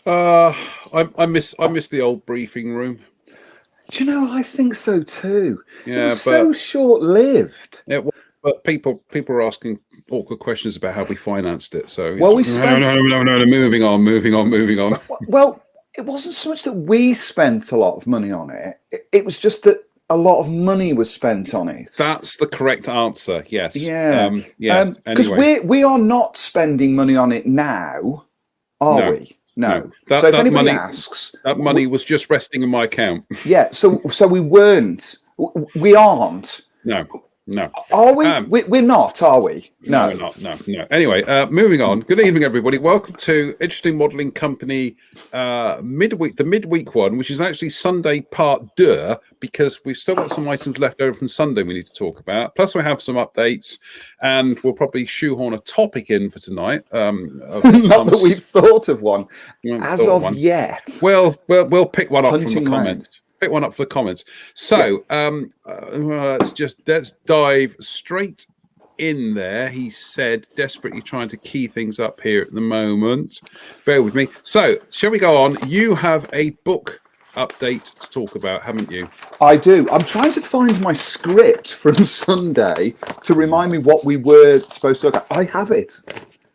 Uh, I miss the old briefing room. Do you know, I think so too. It was Yeah, so short-lived. but people are asking awkward questions about how we financed it. So Well, we no, spent, no, no, no, no. Moving on, moving on, moving on. well, it wasn't so much that we spent a lot of money on it. It was just that a lot of money was spent on it. That's the correct answer. Yes. Yeah. Yes. Because Anyway, we are not spending money on it now, are no, we? no. No. So That if that anybody money asks, that money was just resting in my account. yeah, so we weren't, we aren't, No, no. are we? Um, We're not, are we? No, we're No. not. No, no. Anyway, moving on. Good evening, everybody. Welcome to Interesting Modelling Company midweek, the midweek one, which is actually Sunday part deux, because we've still got some items left over from Sunday we need to talk about. Plus, we have some updates, and we'll probably shoehorn a topic in for tonight. Not that we've thought of one as of yet. Well, we'll pick one up from the Hunting comments. Pick one up for the comments. So let's dive straight in there. He said, desperately trying to key things up here at the moment. Bear with me. So, shall we go on? You have a book update to talk about, haven't you? I do. I'm trying to find my script from Sunday to remind me what we were supposed to look at. I have it.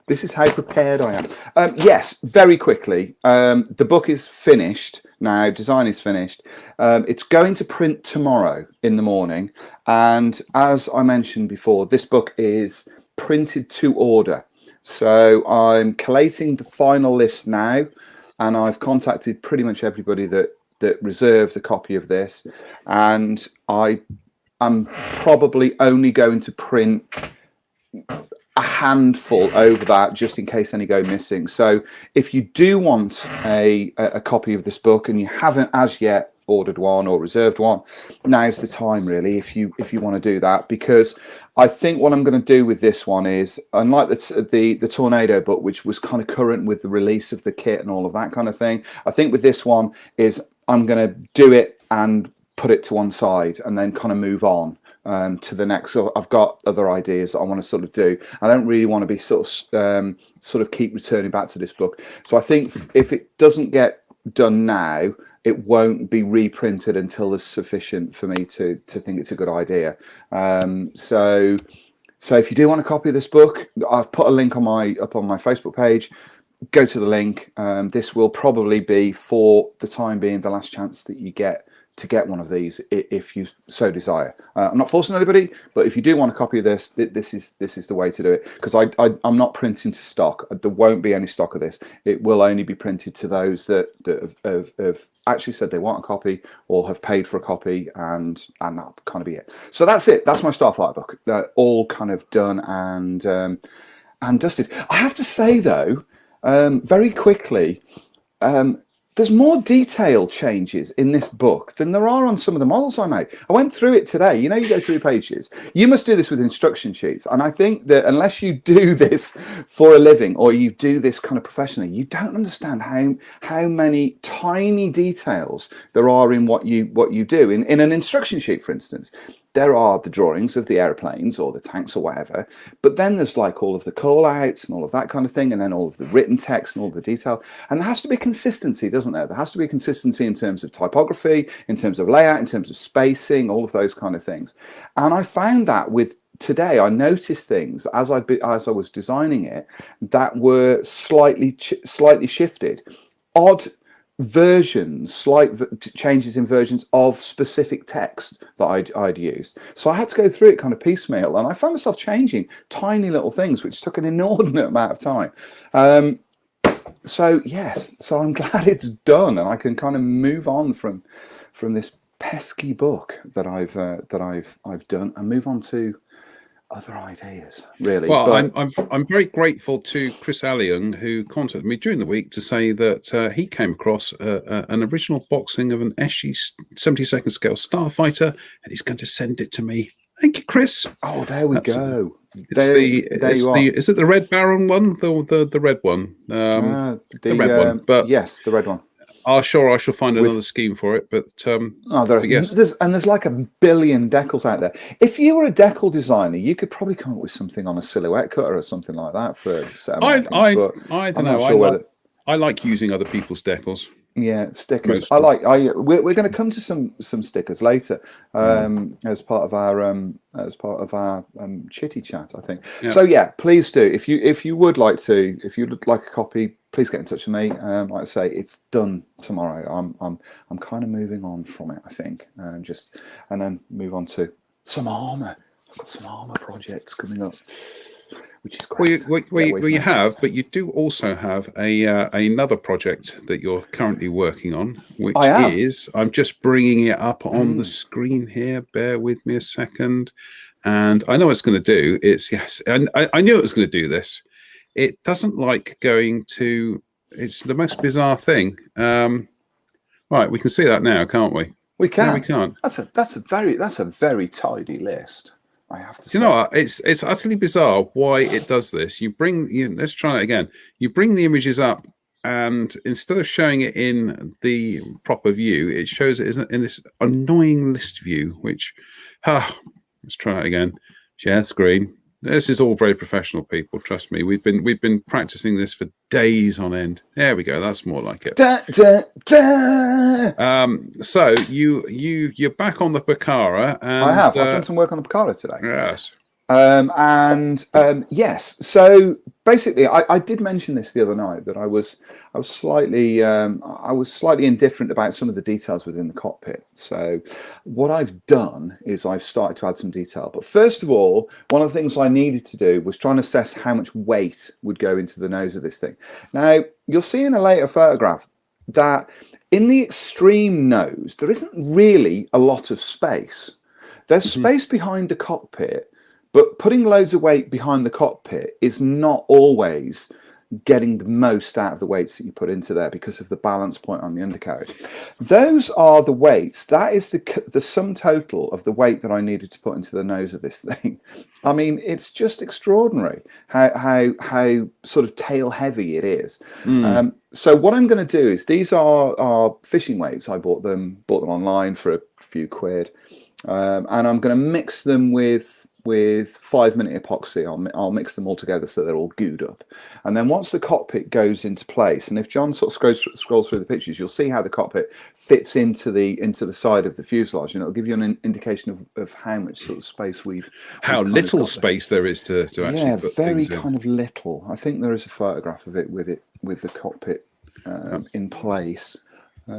This is how prepared I am. Yes, very quickly. The book is finished now. Design is finished. It's going to print tomorrow in the morning. And as I mentioned before, this book is printed to order. So I'm collating the final list now. And I've contacted pretty much everybody that reserves a copy of this. And I'm probably only going to print a handful over that, just in case any go missing. So if you do want a copy of this book and you haven't as yet ordered one or reserved one, now's the time really, if you want to do that, because I think what I'm going to do with this one is, unlike the Tornado book, which was kind of current with the release of the kit and all of that kind of thing, I think with this one is I'm going to do it and put it to one side and then kind of move on to the next. So I've got other ideas that I want to sort of do. I don't really want to be sort of keep returning back to this book. So I think if it doesn't get done now, it won't be reprinted until there's sufficient for me to think it's a good idea. So if you do want a copy of this book, I've put a link on my Facebook page. Go to the link. This will probably be, for the time being, the last chance that you get to get one of these, if you so desire. I'm not forcing anybody, but if you do want a copy of this, this is the way to do it, because I'm not printing to stock. There won't be any stock of this. It will only be printed to those that have actually said they want a copy or have paid for a copy, and that'll kind of be it. So that's it. That's my Starfire book. All kind of done and dusted. I have to say though, very quickly, there's more detail changes in this book than there are on some of the models I made. I went through it today. You know, you go through pages. You must do this with instruction sheets. And I think that unless you do this for a living or you do this kind of professionally, you don't understand how many tiny details there are in what you do. In an instruction sheet, for instance, there are the drawings of the airplanes or the tanks or whatever, but then there's like all of the call outs and all of that kind of thing, and then all of the written text and all the detail. And there has to be consistency, doesn't there? There has to be consistency in terms of typography, in terms of layout, in terms of spacing, all of those kind of things. And I found that with today, I noticed things as I was designing it that were slightly shifted. Odd versions, slight changes in versions of specific text that I'd used. So I had to go through it kind of piecemeal, and I found myself changing tiny little things, which took an inordinate amount of time. So yes, so I'm glad it's done, and I can kind of move on from this pesky book that I've done and move on to other ideas, really. Well, but I'm very grateful to Chris Allion, who contacted me during the week to say that he came across an original boxing of an SG 72nd scale Starfighter, and he's going to send it to me. Thank you, Chris. Oh, there we go. Is it the Red Baron one? The red one? The red one. But yes, the red one. I shall find another scheme for it, but there's like a billion decals out there. If you were a decal designer, you could probably come up with something on a silhouette cutter or something like that for. I don't know. I like using other people's decals. Yeah, stickers. Mostly. We're going to come to some stickers later as part of our chitty chat, I think. Yeah. So yeah, please do. If you would like a copy, please get in touch with me. Like I say, it's done tomorrow. I'm kind of moving on from it, I think, and then move on to some armor. I've got some armor projects coming up, which is great. Well, you have, but you do also have another project that you're currently working on, which is, I'm just bringing it up on the screen here. Bear with me a second. And I know what it's going to do. And I knew it was going to do this. It doesn't like going to, it's the most bizarre thing. Right, we can see that now, can't we? We can. No, we can't. That's a very tidy list, I have to say. You know what? It's utterly bizarre why it does this. Let's try it again. You bring the images up, and instead of showing it in the proper view, it shows it in this annoying list view. Which, let's try it again. Share screen. This is all very professional, people. Trust me. We've been practicing this for days on end. There we go. That's more like it. Da, da, da. So you're back on the Picara, and I have. I've done some work on the Picara today. Yes. Yes. So basically, I did mention this the other night that I was slightly indifferent about some of the details within the cockpit. So what I've done is I've started to add some detail. But first of all, one of the things I needed to do was try and assess how much weight would go into the nose of this thing. Now you'll see in a later photograph that in the extreme nose there isn't really a lot of space. There's space behind the cockpit. But putting loads of weight behind the cockpit is not always getting the most out of the weights that you put into there because of the balance point on the undercarriage. Those are the weights. That is the sum total of the weight that I needed to put into the nose of this thing. I mean, it's just extraordinary how sort of tail heavy it is. So what I'm going to do is these are fishing weights. I bought them online for a few quid, and I'm going to mix them with 5-minute epoxy. I'll mix them all together so they're all gooed up, and then once the cockpit goes into place, and if John sort of scrolls through the pictures, you'll see how the cockpit fits into the side of the fuselage, and it'll give you an indication of how much sort of space how little space there is to actually put very things in. kind of little. I think there is a photograph of it with the cockpit in place.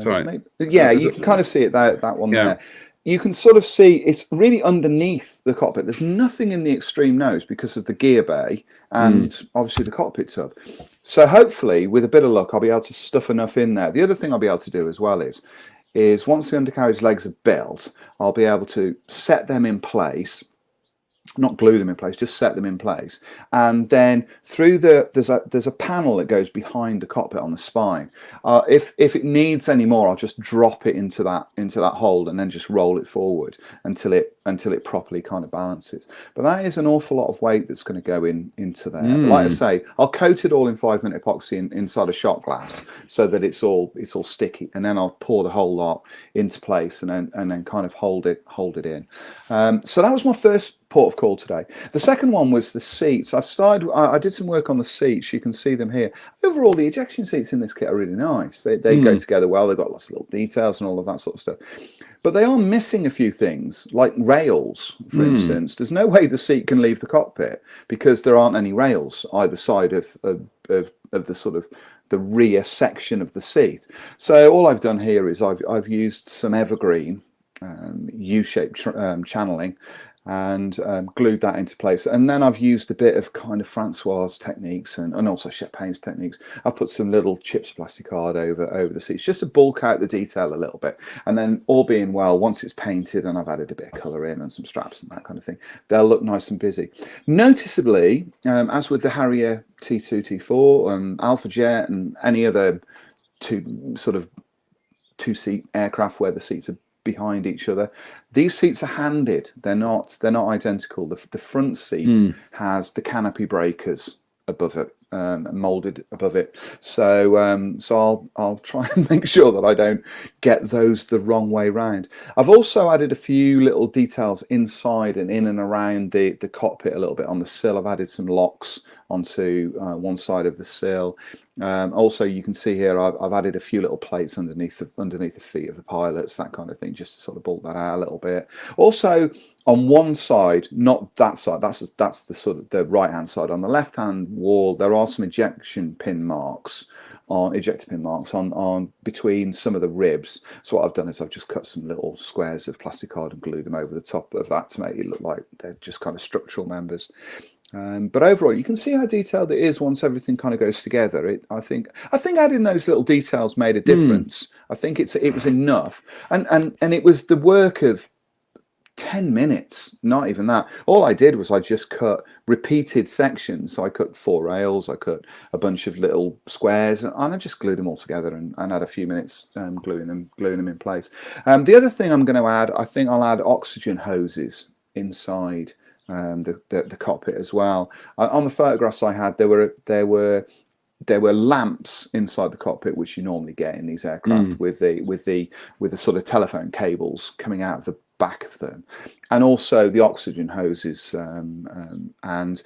Sorry. You can kind of see it that one there. You can sort of see it's really underneath the cockpit. There's nothing in the extreme nose because of the gear bay and obviously the cockpit tub. So hopefully, with a bit of luck, I'll be able to stuff enough in there. The other thing I'll be able to do as well is once the undercarriage legs are built, I'll be able to set them in place. Not glue them in place, just set them in place, and then through there's a panel that goes behind the cockpit on the spine. If it needs any more, I'll just drop it into that hole and then just roll it forward until it properly kind of balances. But that is an awful lot of weight that's going to go into there. But like I say, I'll coat it all in 5-minute epoxy inside a shot glass so that it's all sticky, and then I'll pour the whole lot into place and then kind of hold it in. So that was my first port of call today. The second one was the seats. I did some work on the seats. You can see them here. Overall, the ejection seats in this kit are really nice. They go together well. They've got lots of little details and all of that sort of stuff. But they are missing a few things, like rails, for instance. There's no way the seat can leave the cockpit because there aren't any rails either side of the sort of the rear section of the seat. So all I've done here is I've used some evergreen U-shaped channeling and glued that into place, and then I've used a bit of kind of Francois techniques and also Chapin's techniques. I've put some little chips of plastic card over the seats just to bulk out the detail a little bit, and then all being well, once it's painted and I've added a bit of colour in and some straps and that kind of thing, they'll look nice and busy. Noticeably, as with the Harrier T2, T4, Alpha Jet and any other two-seat aircraft where the seats are behind each other, these seats are handed. They're not identical. The front seat has the canopy breakers above it, molded above it. So I'll try and make sure that I don't get those the wrong way round. I've also added a few little details inside and in and around the cockpit a little bit on the sill. I've added some locks onto one side of the sill. Also, you can see here I've added a few little plates underneath the feet of the pilots, that kind of thing, just to sort of bulk that out a little bit. Also, on one side, not that side, that's the sort of the right hand side. On the left hand wall, there are some ejector pin marks on between some of the ribs. So what I've done is I've just cut some little squares of plastic card and glued them over the top of that to make it look like they're just kind of structural members. But overall, you can see how detailed it is once everything kind of goes together. I think adding those little details made a difference. I think it was enough, and it was the work of 10 minutes, not even that. All I did was I just cut repeated sections. So I cut 4 rails, I cut a bunch of little squares, and I just glued them all together and had a few minutes gluing them in place. The other thing I'm going to add, I think I'll add oxygen hoses inside the cockpit as well. On the photographs I had, there were lamps inside the cockpit, which you normally get in these aircraft, with the sort of telephone cables coming out of the back of them, and also the oxygen hoses. And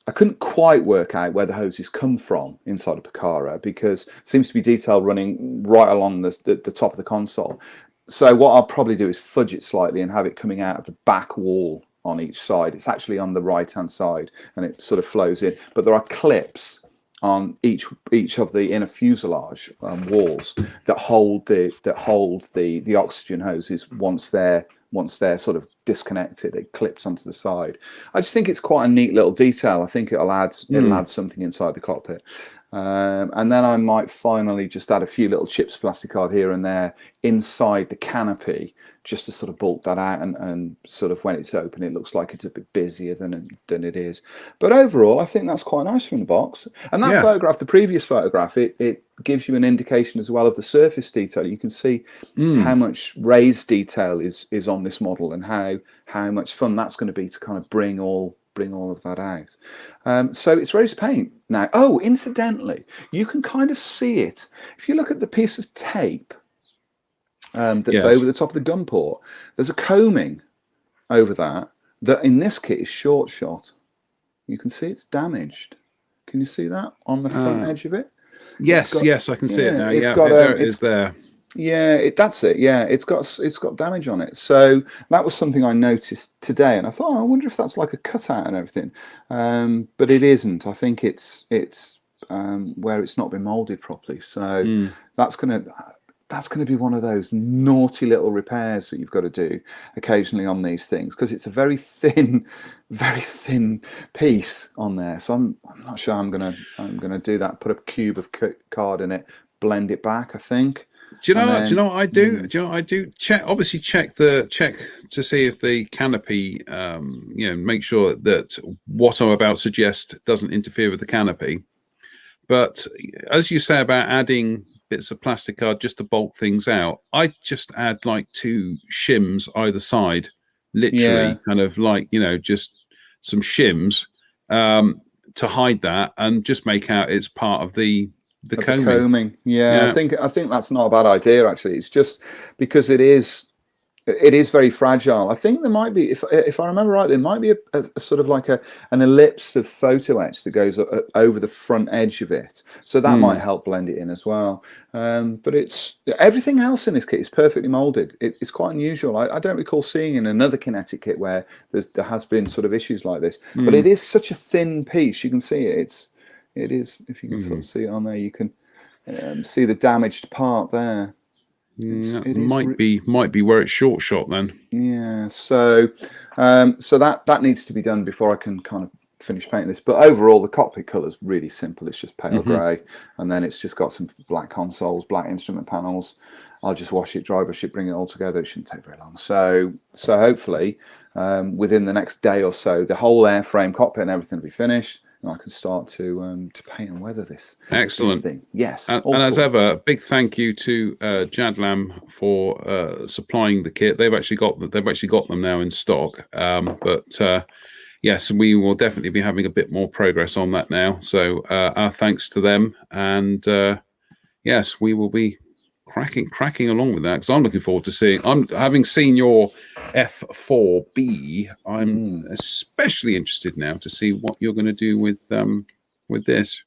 I couldn't quite work out where the hoses come from inside a Picara, because it seems to be detail running right along the top of the console. So what I'll probably do is fudge it slightly and have it coming out of the back wall on each side. It's actually on the right hand side, and it sort of flows in, but there are clips on each of the inner fuselage walls that hold the oxygen hoses. Once they're sort of disconnected, it clips onto the side. I just think it's quite a neat little detail. I think it'll add something inside the cockpit. And then I might finally just add a few little chips of plastic card here and there inside the canopy, just to sort of bulk that out, and sort of when it's open, it looks like it's a bit busier than it is. But overall, I think that's quite nice from the box. And that photograph, the previous photograph, it gives you an indication as well of the surface detail. You can see how much raised detail is on this model, and how much fun that's going to be to kind of bring all of that out. So it's raised paint now. Oh, incidentally, you can kind of see it if you look at the piece of tape that's over the top of the gun port. There's a combing over that in this kit is short shot. You can see it's damaged. Can you see that on the front edge of it? Yes, I can see it now. There it is there. Yeah, that's it. Yeah, it's got damage on it. So that was something I noticed today, and I thought, I wonder if that's like a cutout and everything. But it isn't. I think it's where it's not been molded properly. So that's gonna be one of those naughty little repairs that you've got to do occasionally on these things, because it's a very thin piece on there. So I'm not sure I'm gonna do that. Put a cube of card in it, blend it back, I think. Do you know what I do? Do you know what I do? Check to see if the canopy, make sure that what I'm about to suggest doesn't interfere with the canopy. But as you say about adding bits of plastic card just to bulk things out, I just add like 2 shims either side, literally kind of like, just some shims to hide that, and just make out it's part of the combing. I think that's not a bad idea, actually. It's just because it is very fragile. I think there might be, if I remember right, there might be a sort of like an ellipse of photo etch that goes over the front edge of it, so that might help blend it in as well. But everything else in this kit is perfectly molded. It's quite unusual. I don't recall seeing in another Kinetic kit where there has been sort of issues like this. But it is such a thin piece. You can see it. It is, if you can sort of see it on there, you can see the damaged part there. It might be where it's short shot then. Yeah, so that needs to be done before I can kind of finish painting this. But overall, the cockpit colour is really simple. It's just pale grey, and then it's just got some black consoles, black instrument panels. I'll just wash it, dry brush it, bring it all together. It shouldn't take very long. So hopefully, within the next day or so, the whole airframe, cockpit, and everything will be finished, and I can start to paint and weather this. Excellent. This thing. Yes. And as ever, big thank you to Jadlam for supplying the kit. They've actually got them now in stock. Yes, we will definitely be having a bit more progress on that now. So our thanks to them, and yes, we will be cracking along with that, because I'm looking forward to seeing. Having seen your F4B, I'm especially interested now to see what you're going to do with with this.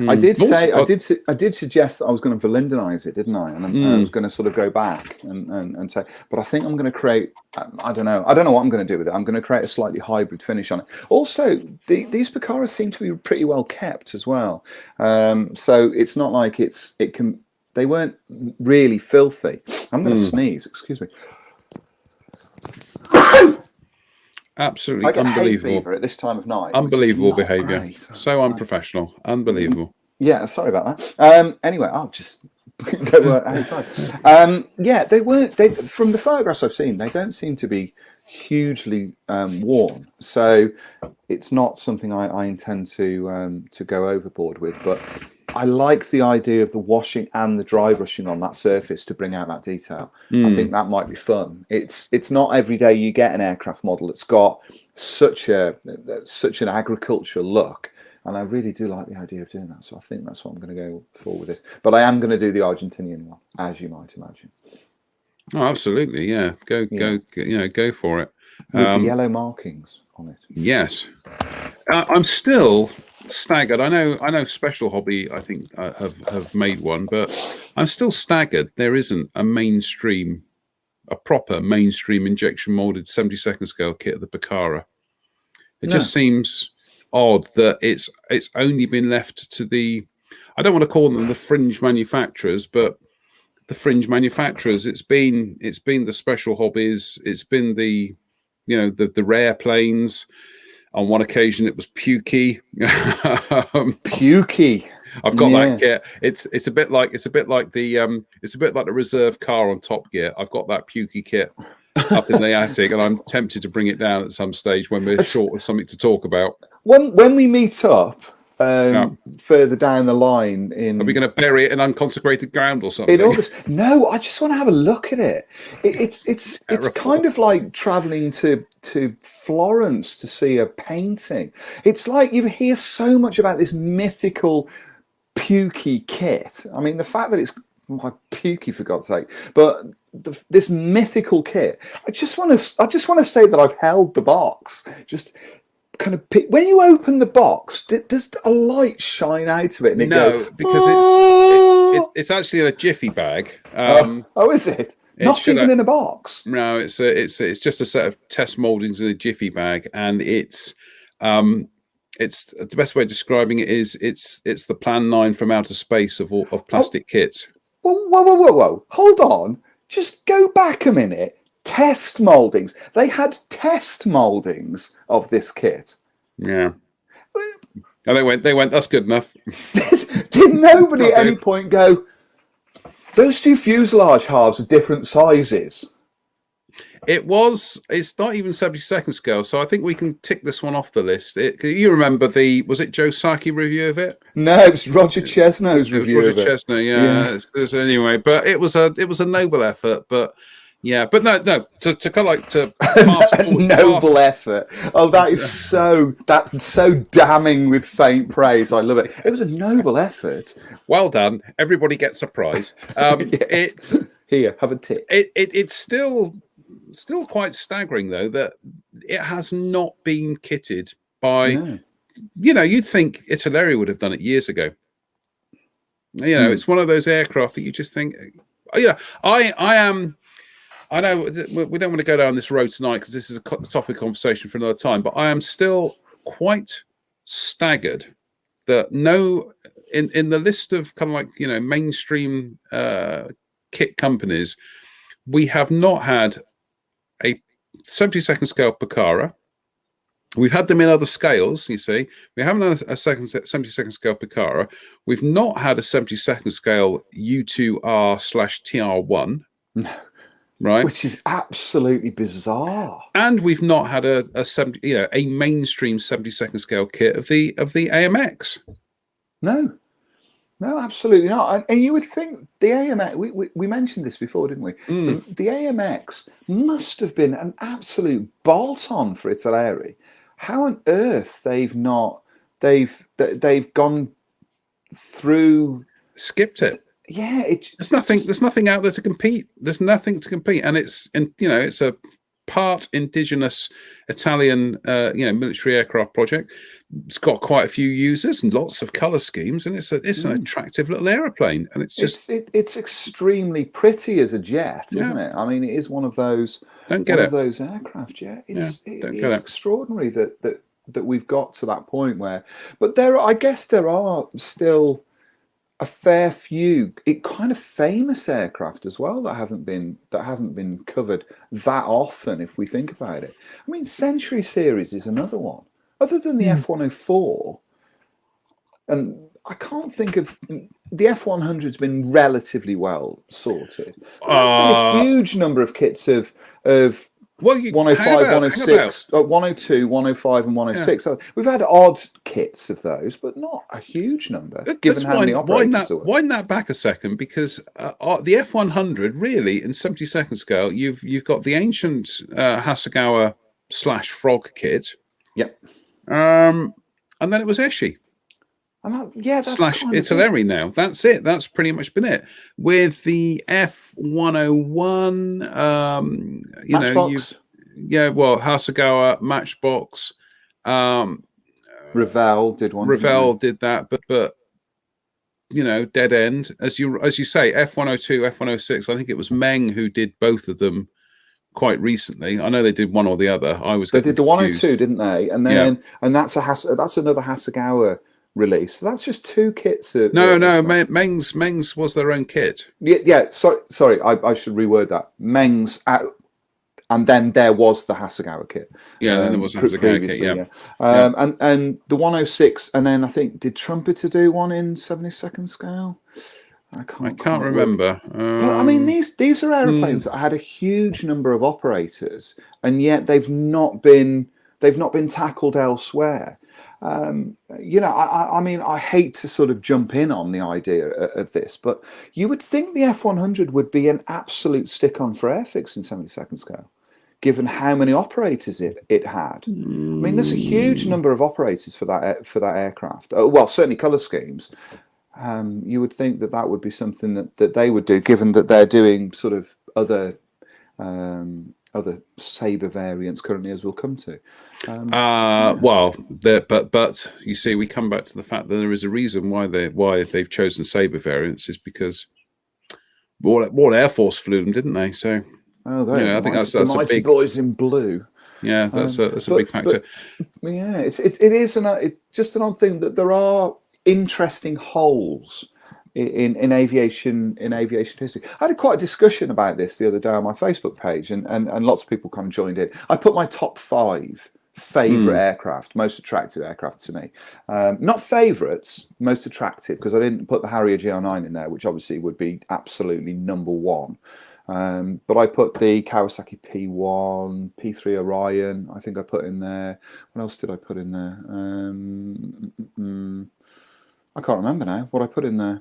I did say Also, I did suggest that I was going to Valindenize it, didn't I? And I was going to sort of go back and say, but I think I'm going to create. I don't know what I'm going to do with it. I'm going to create a slightly hybrid finish on it. Also, these Picaras seem to be pretty well kept as well. So it's not like they weren't really filthy. I'm going to sneeze. Excuse me. absolutely I get hay unbelievable. fever at this time of night. Unbelievable behaviour. So unprofessional. Unbelievable. Yeah, sorry about that. Anyway, I'll just go outside. Yeah, they weren't. From the photographs I've seen, they don't seem to be hugely worn. So it's not something I intend to go overboard with. But I like the idea of the washing and the dry brushing on that surface to bring out that detail. I think that might be fun. It's not every day you get an aircraft model that's got such an agricultural look. And I really do like the idea of doing that. So I think that's what I'm going to go for with this. But I am going to do the Argentinian one, as you might imagine. Oh, absolutely, yeah. Go for it. With the yellow markings on it. Yes, I'm still staggered. I know Special Hobby, I think, have made one, but I'm still staggered. There isn't a proper mainstream injection molded 72nd scale kit of the Picara. It just seems odd that it's only been left to the, I don't want to call them the fringe manufacturers, but the fringe manufacturers. It's been the Special Hobbies. It's been the rare planes. On one occasion, it was Pukey. Pukey. I've got that kit. It's a bit like the reserve car on Top Gear. I've got that Pukey kit up in the attic, and I'm tempted to bring it down at some stage when we're short of something to talk about. When we meet up further down the line, are we going to bury it in unconsecrated ground or something? No, I just want to have a look at it. It's kind of like traveling to Florence to see a painting. It's like you hear so much about this mythical Pukey kit. I mean, the fact that it's my Pukey, for God's sake, but this mythical kit. I just want to say that I've held the box. Just kind of when you open the box, does a light shine out of it? Because it's actually in a jiffy bag. Is it? Not even in a box. No, it's just a set of test moldings in a jiffy bag, and it's the best way of describing it is it's the Plan 9 from outer space of plastic kits. Whoa! Hold on, just go back a minute. Test moldings. They had test moldings of this kit. Yeah. And they went. That's good enough. Did nobody at any point go, those two fuselage halves are different sizes? It's not even 72nd scale, so I think we can tick this one off the list. You remember was it Joe Saki review of it? No, it was Roger Chesnow's review of it. Roger Chesnow, yeah. Anyway, but it was a noble effort, but yeah, but no. To kind of like to noble effort. Oh, that's so damning with faint praise. I love it. It was a noble effort. Well done. Everybody gets a prize. Yes. Here, have a tip. It's still quite staggering though that it has not been kitted by. You'd think Italeri would have done it years ago. It's one of those aircraft that you just think. I know we don't want to go down this road tonight because this is a topic of conversation for another time, but I am still quite staggered that in the list of kind of like, mainstream kit companies, we have not had a 72nd scale Picara. We've had them in other scales, you see. We haven't had a 72nd scale Picara. We've not had a 72nd scale U2R/TR1. No. Right, which is absolutely bizarre, and we've not had a mainstream 72nd scale kit of the AMX. No, absolutely not. And you would think the AMX. We mentioned this before, didn't we? The AMX must have been an absolute bolt-on for Italeri. How on earth they've gone through, skipped it. Yeah, there's nothing out there to compete. There's nothing to compete, and it's a part indigenous Italian, military aircraft project. It's got quite a few users and lots of color schemes, and it's an attractive little aeroplane. And it's extremely pretty as a jet, isn't it? I mean, it is one of those those aircraft. Yeah, it is extraordinary that we've got to that point where. But I guess there are still a fair few kind of famous aircraft as well that haven't been covered that often, if we think about it. I mean, Century Series is another one, other than the F-104, and I can't think of the F-100's been relatively well sorted. A huge number of kits of 105, 106, 102, 105, and 106. We've had odd kits of those, but not a huge number, given how many operators there were. Wind that back a second, because the F-100, really, in 72nd scale, you've got the ancient Hasegawa / Frog kit. Yep. And then it was Eshi. That's / Italeri now. That's it. That's pretty much been it. With the F-101, Matchbox. Hasegawa, Matchbox. Revell did one. Revell did that, but dead end. As you say, F-102, F-106. I think it was Meng who did both of them quite recently. I know they did one or the other. They did the 102, didn't they? And then and that's another Hasegawa release. So that's just two kits. Meng's was their own kit. Yeah. Sorry. I should reword that. Meng's out, and then there was the Hasegawa kit. Yeah, then there was the Hasegawa kit. Yeah. And the 106, and then I think did Trumpeter do one in 72nd scale? I can't remember. But I mean, these are aeroplanes that had a huge number of operators, and yet they've not been tackled elsewhere. I mean, I hate to sort of jump in on the idea of this, but you would think the F-100 would be an absolute stick-on for Airfix in 72nd scale, given how many operators it had. I mean, there's a huge number of operators for that aircraft. Well, certainly colour schemes. You would think that would be something that they would do, given that they're doing sort of other Sabre variants currently, as we'll come to. But you see, we come back to the fact that there is a reason why they've chosen Sabre variants, is because what Air Force flew them, didn't they? So I think that's the mighty a big boys in blue. Yeah, that's a big factor. It is just an odd thing that there are interesting holes in aviation history. I had quite a discussion about this the other day on my Facebook page, and lots of people kind of joined in. I put my top 5 favourite aircraft, most attractive aircraft to me. Not favourites, most attractive, because I didn't put the Harrier GR9 in there, which obviously would be absolutely number 1. But I put the Kawasaki P1, P3 Orion, I think I put in there. What else did I put in there? I can't remember now what I put in there.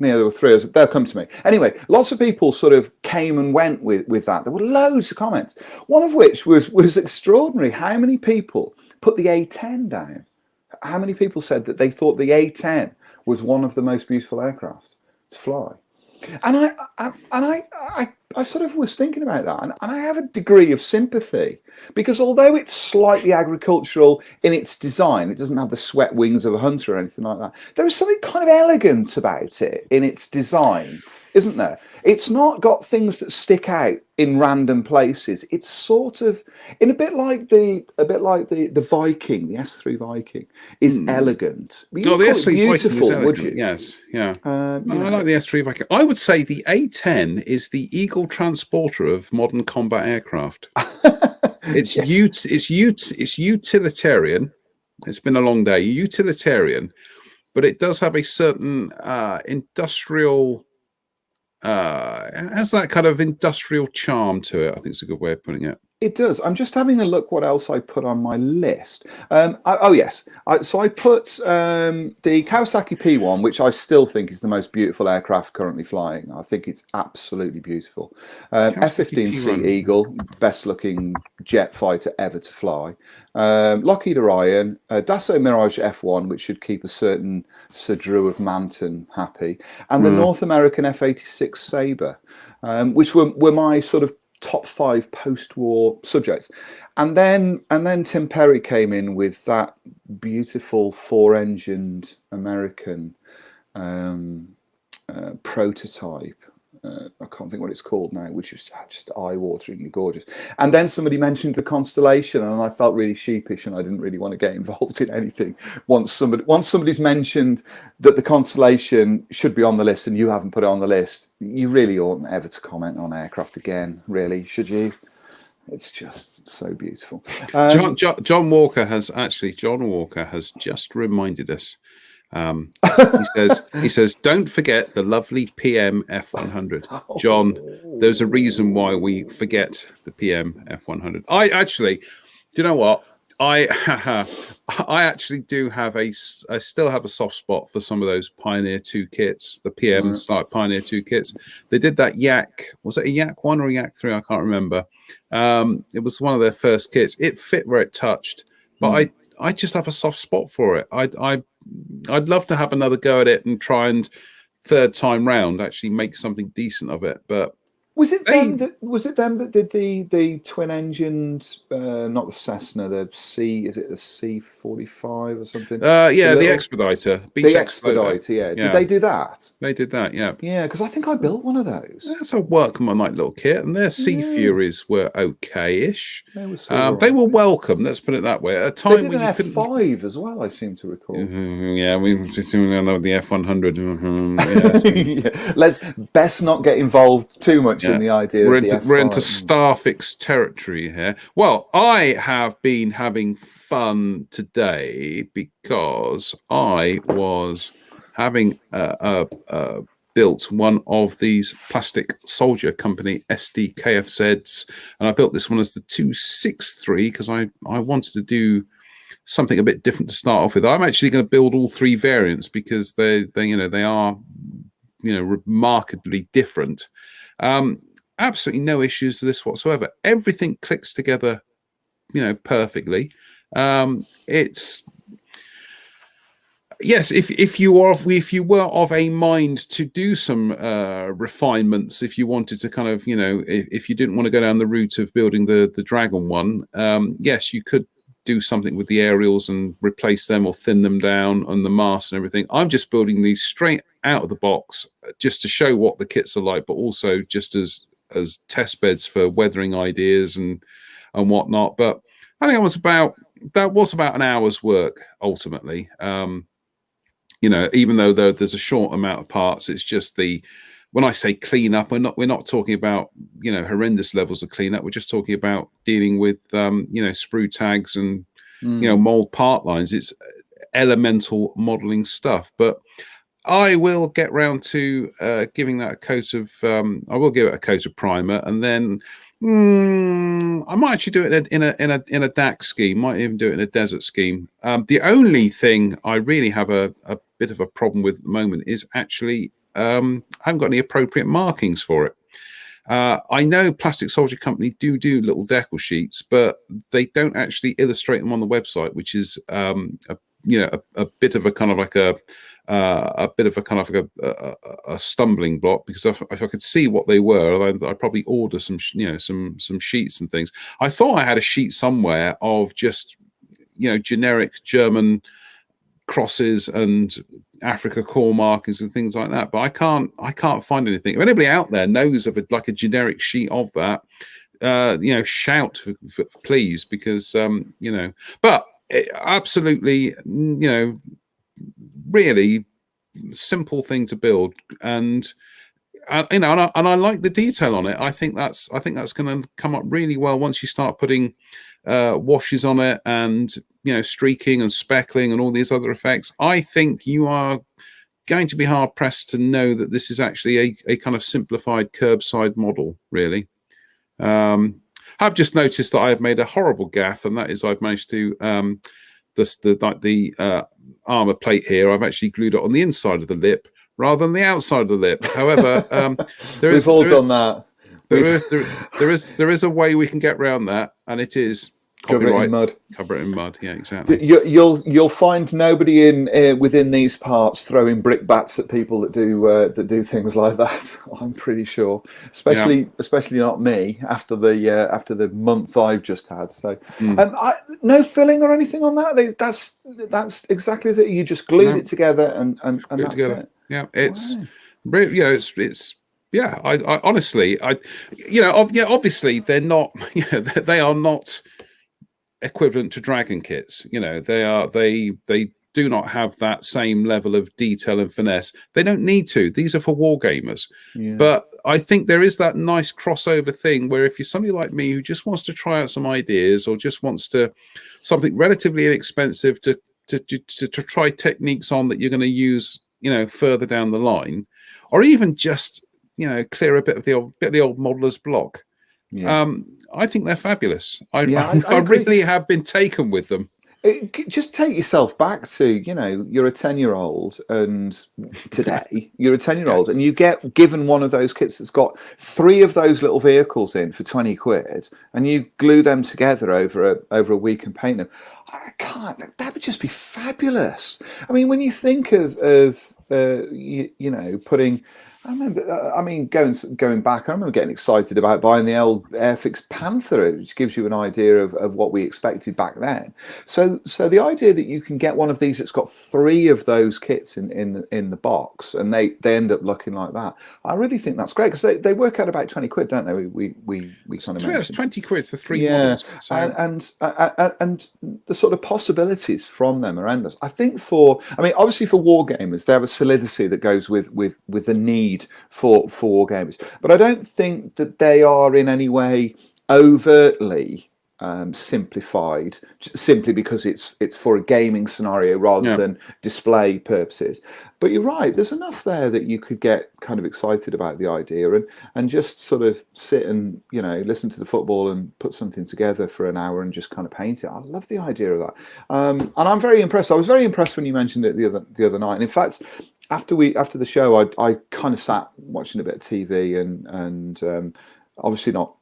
There were 3. They'll come to me. Anyway, lots of people sort of came and went with that. There were loads of comments. One of which was extraordinary. How many people put the A10 down? How many people said that they thought the A10 was one of the most beautiful aircraft to fly? And I sort of was thinking about that, and I have a degree of sympathy, because although it's slightly agricultural in its design, it doesn't have the sweat wings of a hunter or anything like that, there is something kind of elegant about it in its design, isn't there? It's not got things that stick out in random places. It's sort of a bit like the Viking, the S3 Viking is elegant. The S3 Viking is elegant. Would you? Yes, yeah. I like the S3 Viking. I would say the A10 is the Eagle transporter of modern combat aircraft. It's it's utilitarian. It's been a long day. Utilitarian, but it does have a certain industrial. It has that kind of industrial charm to it. I think it's a good way of putting it. It does. I'm just having a look what else I put on my list. So I put the Kawasaki P1, which I still think is the most beautiful aircraft currently flying. I think it's absolutely beautiful. F-15C Eagle, best looking jet fighter ever to fly. Lockheed Orion, Dassault Mirage F1, which should keep a certain Sir Drew of Manton happy, and the North American F-86 Sabre, which were my sort of top 5 post-war subjects. And then Tim Perry came in with that beautiful 4-engined American prototype. I can't think what it's called now, which was just eye-wateringly gorgeous. And then somebody mentioned the Constellation, and I felt really sheepish, and I didn't really want to get involved in anything. Once somebody's mentioned that the Constellation should be on the list, and you haven't put it on the list, you really oughtn't ever to comment on aircraft again, really, should you? It's just so beautiful. John Walker has just reminded us. He says, don't forget the lovely PM F100. John, there's a reason why we forget the PM F100. I actually, do you know what? I actually do have I still have a soft spot for some of those Pioneer 2 kits, the PM like Pioneer 2 kits. They did that Yak, was it a Yak 1 or a Yak 3? I can't remember. It was one of their first kits. It fit where it touched, but I just have a soft spot for it. I'd love to have another go at it and try and third time round actually make something decent of it. But was it them that did the twin-engined, not the Cessna, the C? Is it the C-45 or something? The Expediter. The Expediter, yeah. Did they do that? They did that, yeah. Yeah, because I think I built one of those. That's a workmanlike little kit, and their Sea Furies were okay-ish. They were welcome. Let's put it that way. At a time they did when an you couldn't... F5 as well, I seem to recall. Yeah, we've just seen the F100. Let's best not get involved too much in the idea we're of the into, F5. We're into Starfix territory here. Well, I have been having fun today because I was having built one of these plastic soldier company SDKFZs, and I built this one as the 263 because I wanted to do something a bit different to start off with. I'm actually going to build all 3 variants because they are remarkably different. Absolutely no issues with this whatsoever. Everything clicks together, perfectly. It's yes, if you were of a mind to do some refinements, if you wanted to kind of, if you didn't want to go down the route of building the Dragon one, yes, you could do something with the aerials and replace them or thin them down on the mast and everything. I'm just building these straight out of the box just to show what the kits are like, but also just as test beds for weathering ideas and whatnot. But I think that was about an hour's work ultimately. Even though there's a short amount of parts, it's just when I say clean up, we're not talking about horrendous levels of cleanup. We're just talking about dealing with sprue tags and mold part lines. It's elemental modeling stuff, but I will get round to giving that a coat of. I will give it a coat of primer, and then I might actually do it in a DAC scheme. Might even do it in a desert scheme. The only thing I really have a bit of a problem with at the moment is actually I haven't got any appropriate markings for it. I know Plastic Soldier Company do little decal sheets, but they don't actually illustrate them on the website, which is a bit of a kind of like a stumbling block, because if I could see what they were, I'd probably order some sheets and things. I thought I had a sheet somewhere of just generic German crosses and Africa core markings and things like that, but I can't find anything. If anybody out there knows of a generic sheet of that, shout please, because but absolutely, really simple thing to build, and I like the detail on it. I think that's going to come up really well once you start putting washes on it and streaking and speckling and all these other effects. I think you are going to be hard pressed to know that this is actually a kind of simplified curbside model, really. I've just noticed that I've made a horrible gaffe, and that is I've managed to the armor plate here, I've actually glued it on the inside of the lip rather than the outside of the lip. However, there is a way we can get around that, and it is Cover it in mud. Cover it in mud. Yeah, exactly. You'll find nobody in within these parts throwing brickbats at people that do things like that. I'm pretty sure, especially not me after the month I've just had. So, no filling or anything on that. That's exactly it. You just glued it together and that's together. it. Yeah, it's it's. Yeah, I honestly, obviously they're not, they are not equivalent to Dragon kits. They do not have that same level of detail and finesse. They don't need to. These are for war gamers. Yeah. But I think there is that nice crossover thing where if you're somebody like me who just wants to try out some ideas or just wants to something relatively inexpensive to try techniques on that you're going to use, further down the line, or even just clear a bit of the old modeler's block. Yeah. I think they're fabulous. I really have been taken with them. Just take yourself back to, you're a 10-year-old and today you're a 10-year-old and you get given one of those kits that's got 3 of those little vehicles in for 20 quid and you glue them together over a week and paint them. I can't, that would just be fabulous. I mean, when you think of putting, going back, I remember getting excited about buying the old Airfix Panther, which gives you an idea of what we expected back then. So the idea that you can get one of these that's got 3 of those kits in the box, and they end up looking like that, I really think that's great because they work out about 20 quid, don't they? We kind of mentioned. It's 20 quid for 3 models. So. And the sort of possibilities from them are endless. I think obviously for war gamers, they have a solidity that goes with the need for war gamers, but I don't think that they are in any way overtly simplified simply because it's for a gaming scenario rather than display purposes. But you're right, there's enough there that you could get kind of excited about the idea and just sort of sit and listen to the football and put something together for an hour and just kind of paint it. I love the idea of that, and I'm very impressed. I was very impressed when you mentioned it the other night, and in fact after the show I kind of sat watching a bit of TV and obviously not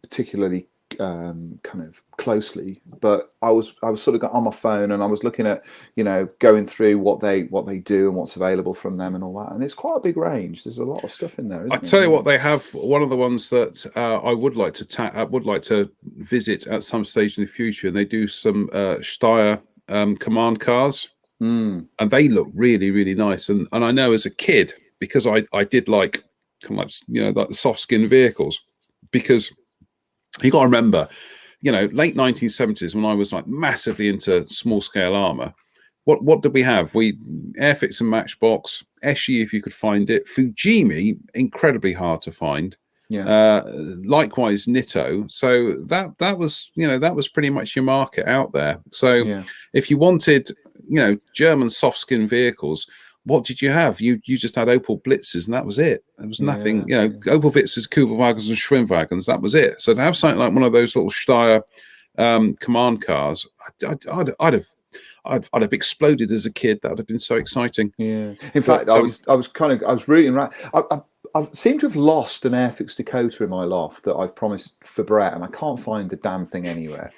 particularly kind of closely, but I was sort of on my phone and I was looking at going through what they do and what's available from them and all that, and it's quite a big range. There's a lot of stuff in there. I tell you what, they have one of the ones that I would like to visit at some stage in the future, and they do some Steyr command cars. And they look really, really nice. And I know as a kid, because I did like kind of like the soft skin vehicles, because you got to remember, late 1970s when I was like massively into small scale armor. What did we have? Airfix and Matchbox, Eshi if you could find it, Fujimi incredibly hard to find. Yeah. Likewise Nitto. So that was pretty much your market out there. So if you wanted German soft skin vehicles, what did you have? You just had Opel Blitzers, and that was it. There was nothing. Opel Blitzers, Kugelwagens, and Schwimmwagens. That was it. So to have something like one of those little Steyr command cars, I'd have exploded as a kid. That would have been so exciting. Yeah. In fact, I was rooting right. I seem to have lost an Airfix Dakota in my loft that I've promised for Brett, and I can't find the damn thing anywhere.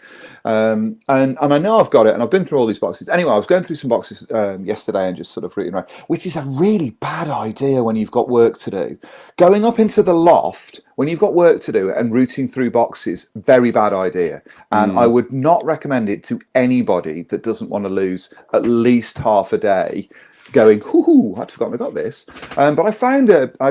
And I know I've got it, and I've been through all these boxes. Anyway, I was going through some boxes yesterday and just sort of rooting around, which is a really bad idea when you've got work to do. Going up into the loft when you've got work to do and rooting through boxes, very bad idea. And I would not recommend it to anybody that doesn't want to lose at least half a day going, hoo, I'd forgotten I got this. But I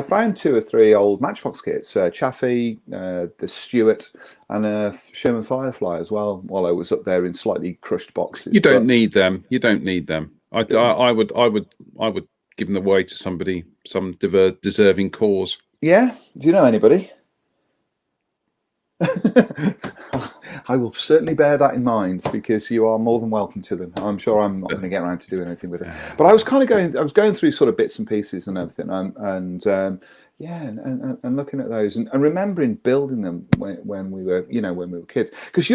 found 2 or 3 old Matchbox kits, Chaffee, the Stuart, and a Sherman Firefly as well, while I was up there in slightly crushed boxes. You don't need them. You don't need them. I would give them away to somebody, some deserving cause. Yeah? Do you know anybody? I will certainly bear that in mind, because you are more than welcome to them. I'm sure I'm not going to get around to doing anything with it. But I was going through sort of bits and pieces and everything, and looking at those and remembering building them when we were kids. Because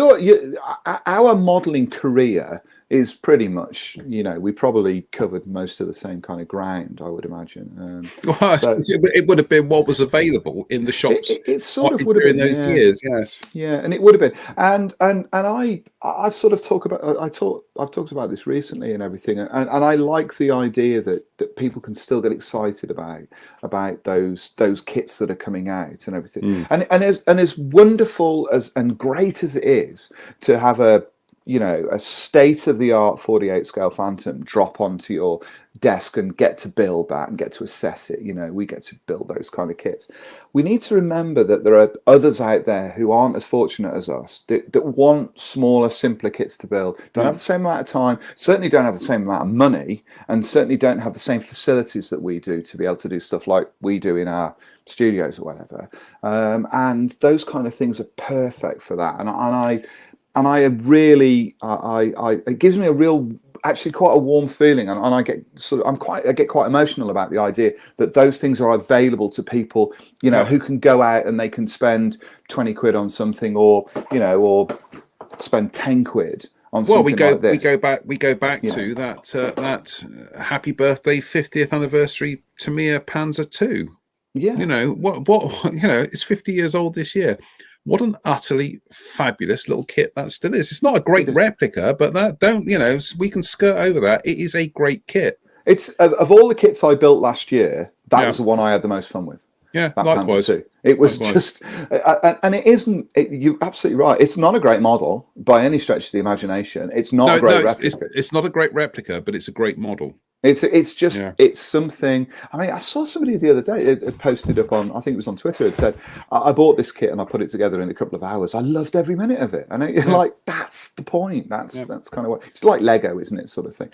our modelling career is pretty much, we probably covered most of the same kind of ground, I would imagine. Well, So it would have been what was available in the shops it sort of would have during been, those yeah. years. Yes. Yeah, and it would have been, and I've sort of I've talked about this recently and everything, and I like the idea that people can still get excited about those kits that are coming out and everything, and as wonderful and great as it is to have a state-of-the-art 48 scale Phantom drop onto your desk and get to build that and get to assess it. We get to build those kind of kits. We need to remember that there are others out there who aren't as fortunate as us, that want smaller, simpler kits to build, don't have the same amount of time, certainly don't have the same amount of money, and certainly don't have the same facilities that we do to be able to do stuff like we do in our studios or whatever. And those kind of things are perfect for that. And I really, it gives me a real, actually quite a warm feeling, and I get quite emotional about the idea that those things are available to people, who can go out and they can spend 20 quid on something, or spend 10 quid on something like this. We go back to that happy birthday 50th anniversary Tamiya Panzer II. Yeah, it's 50 years old this year. What an utterly fabulous little kit that still is. It's not a great replica, but we can skirt over that. It is a great kit. It's of all the kits I built last year, that was the one I had the most fun with. Yeah, that likewise. Panzer II. It was just, and it isn't. You're absolutely right. It's not a great model by any stretch of the imagination. It's not a great replica. It's not a great replica, but it's a great model. It's just it's something. I mean, I saw somebody the other day it posted up on, I think it was on Twitter. It said, "I bought this kit and I put it together in a couple of hours. I loved every minute of it." And like, that's the point. That's kind of what it's like. Lego, isn't it? Sort of thing.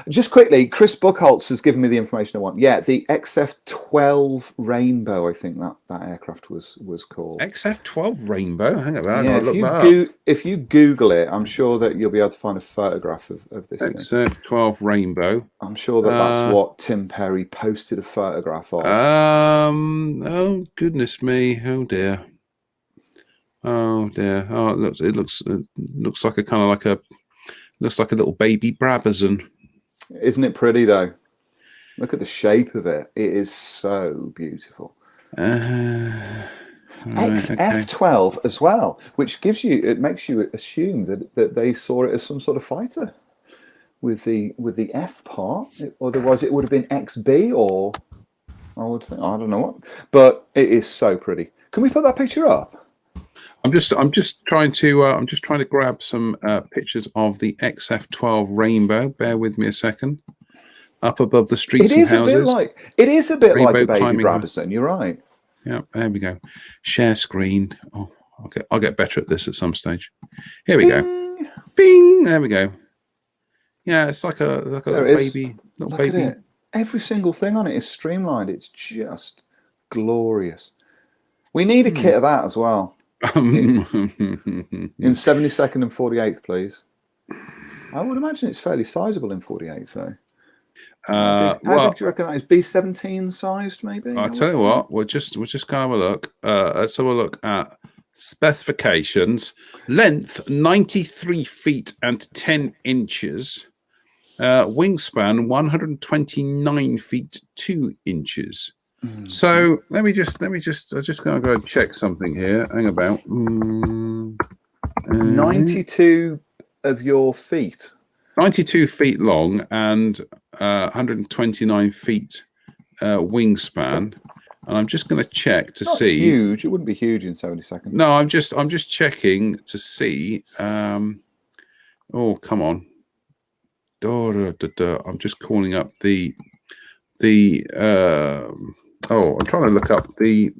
Just quickly, Chris Buchholz has given me the information I want. Yeah, the XF-12 Rainbow. I think that aircraft was called XF-12 Rainbow. Hang on, if you Google it, I'm sure that you'll be able to find a photograph of this XF-12 Rainbow. I'm sure that's what Tim Perry posted a photograph of. Oh goodness me! Oh dear! Oh dear! Oh, it looks like looks like a little baby Brabazon. Isn't it pretty though? Look at the shape of it. It is so beautiful. XF-12 as well, which makes you assume that they saw it as some sort of fighter with the F part. Otherwise it would have been XB, or I don't know what. But it is so pretty. Can we put that picture up? I'm just trying to grab some pictures of the XF-12 Rainbow. Bear with me a second. Up above the streets and houses. It is a bit like a baby Brabazon. You're right. Yeah, there we go. Share screen. Oh, I'll get better at this at some stage. Here we go. Bing. There we go. Yeah, it's like a little baby. Little baby. At it. Every single thing on it is streamlined. It's just glorious. We need a kit of that as well. In 72nd and 48th, please. I would imagine it's fairly sizable in 48th, though. How big do you reckon that is? B17 sized, maybe? I'll tell you what. We'll just go have a look. Let's have a look at specifications. Length 93 feet and 10 inches. Wingspan 129 feet 2 inches. So let me just I'm just going to go and check something here. Hang about 92 of your feet. 92 feet long and 129 feet wingspan, and I'm just going to check to see. Huge. It wouldn't be huge in 72nd. No, I'm just checking to see. Oh, come on. I'm just calling up the. I'm trying to look up the.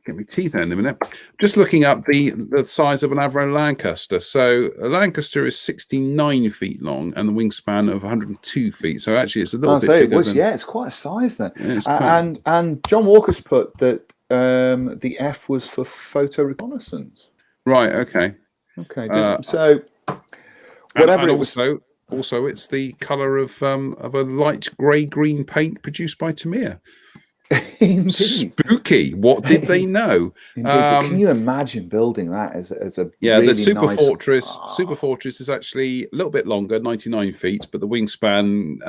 Get my teeth out in a minute. Just looking up the size of an Avro Lancaster. So a Lancaster is 69 feet long and the wingspan of 102 feet. So actually, it's a little bit bigger. Yeah, it's quite a size then. And John Walker's put that the F was for photo reconnaissance. Right. Okay. Okay. So whatever and it was. Also, it's the colour of a light grey-green paint produced by Tamiya. Indeed. Spooky. What did they know? Indeed. But can you imagine building that as a Yeah, the really Super nice... Fortress. Super Fortress is actually a little bit longer, 99 feet, but the wingspan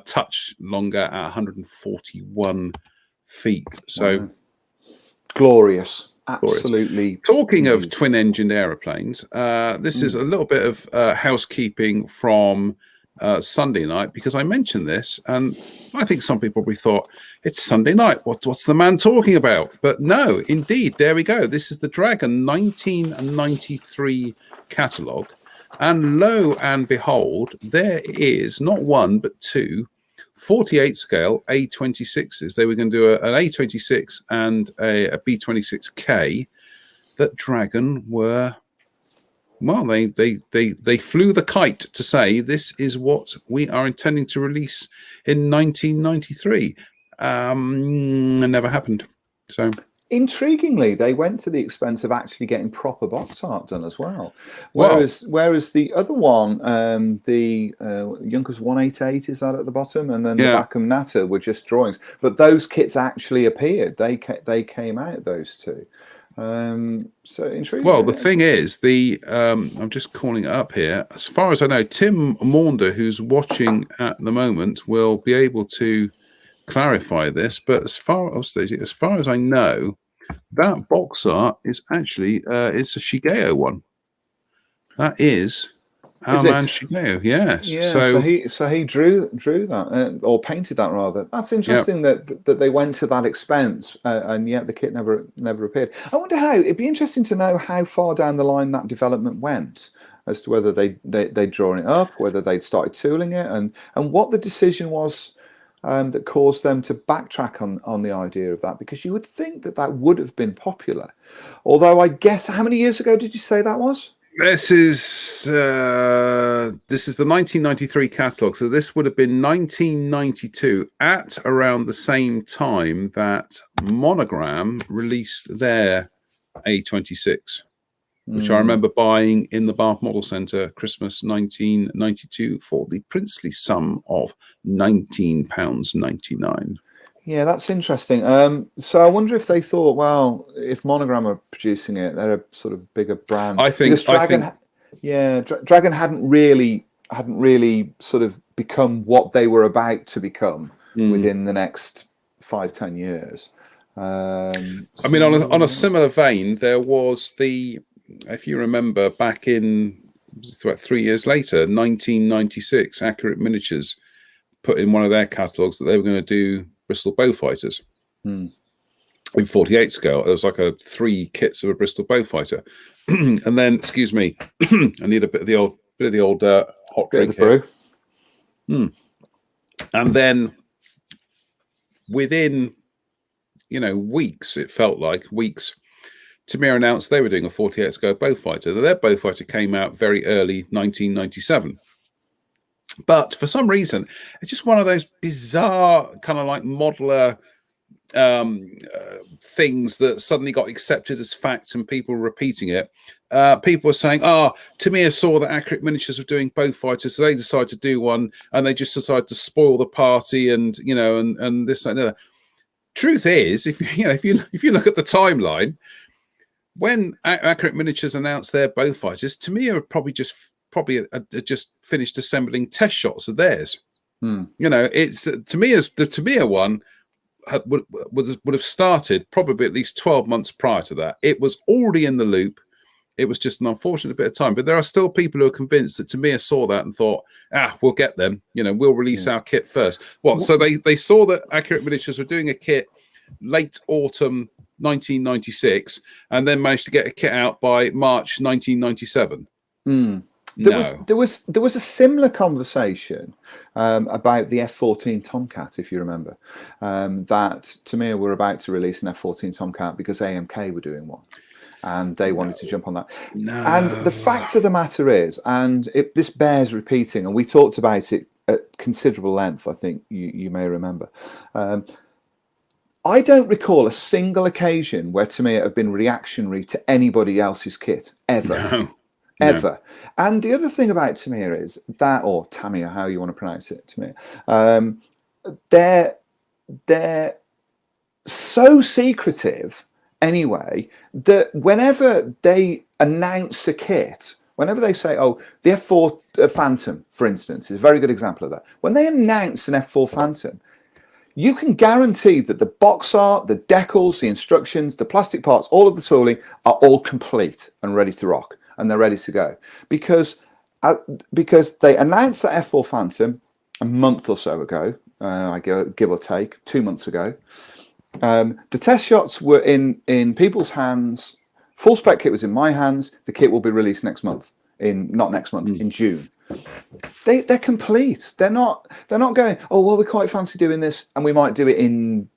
touch longer at 141 feet. So Wow. Glorious. Absolutely. Talking of beautiful. twin-engined aeroplanes, this is a little bit of housekeeping from Sunday night, because I mentioned this, and I think some people probably thought it's Sunday night. What's the man talking about? But no, indeed, there we go. This is the Dragon 1993 catalogue, and lo and behold, there is not one but two 48 scale A26s. They were going to do an A26 and a B26K. That Dragon were, well, they flew the kite to say this is what we are intending to release in 1993. It never happened. So intriguingly, they went to the expense of actually getting proper box art done as well. Whereas the other one, the Junkers 188, is that at the bottom, and then the Backham Natter were just drawings. But those kits actually appeared. They came out, those two. So intriguing. Well, the thing is, I'm just calling it up here. As far as I know, Tim Maunder, who's watching at the moment, will be able to clarify this. But as far as I know, that box art is actually it's a Shigeo one. That is our man Shigeo. Yes. Yeah. So he drew that or painted that rather. That's interesting that they went to that expense, and yet the kit never appeared. I wonder how. It'd be interesting to know how far down the line that development went, as to whether they'd drawn it up, whether they'd started tooling it, and what the decision was that caused them to backtrack on the idea of that, because you would think that would have been popular. Although I guess, how many years ago did you say that was? This is the 1993 catalogue, so this would have been 1992, at around the same time that Monogram released their A26, which I remember buying in the Bath Model Centre Christmas 1992 for the princely sum of £19.99. Yeah, that's interesting. So I wonder if they thought, well, if Monogram are producing it, they're a sort of bigger brand. Dragon hadn't really sort of become what they were about to become within the next 5-10 years. I mean, on a similar vein, there was if you remember, back in about 3 years later, 1996, Accurate Miniatures put in one of their catalogues that they were going to do Bristol Beaufighters in 48 scale. It was like 3 kits of a Bristol Beaufighter, and then, excuse me, I need a bit of the old hot drink here. And then within weeks, it felt like weeks, Tamiya announced they were doing a 48 scale Beaufighter. Their Beaufighter came out very early 1997. But for some reason, it's just one of those bizarre kind of like modeler things that suddenly got accepted as fact, and people were repeating it. People were saying, Tamiya saw that Accurate Miniatures were doing Beaufighters, so they decided to do one, and they just decided to spoil the party, and and this and that. Truth is, if you look at the timeline, when Accurate Miniatures announced their Beaufighters, Tamiya probably just finished assembling test shots of theirs. It's the Tamiya one would have started probably at least 12 months prior to that. It was already in the loop. It was just an unfortunate bit of time. But there are still people who are convinced that Tamiya saw that and thought, we'll get them. We'll release our kit first. So they saw that Accurate Miniatures were doing a kit late autumn 1996, and then managed to get a kit out by March 1997. There was a similar conversation about the F-14 Tomcat, if you remember, that Tamiya were about to release an F-14 Tomcat because AMK were doing one, and they wanted to jump on that. And the fact of the matter is, and this bears repeating, and we talked about it at considerable length, I think you may remember. I don't recall a single occasion where Tamiya have been reactionary to anybody else's kit, ever. No. Ever. No. And the other thing about Tamiya is that, or Tamiya, how you want to pronounce it, Tamiya, their so secretive anyway that whenever they announce a kit, whenever they say, oh, the F4 Phantom, for instance, is a very good example of that. When they announce an F4 Phantom, you can guarantee that the box art, the decals, the instructions, the plastic parts, all of the tooling are all complete and ready to rock, and they're ready to go. Because they announced that F4 Phantom a month or so ago, give or take, 2 months ago. The test shots were in people's hands. Full spec kit was in my hands. The kit will be released next month. In June. They're complete. They're not going, oh well, we quite fancy doing this, and we might do it in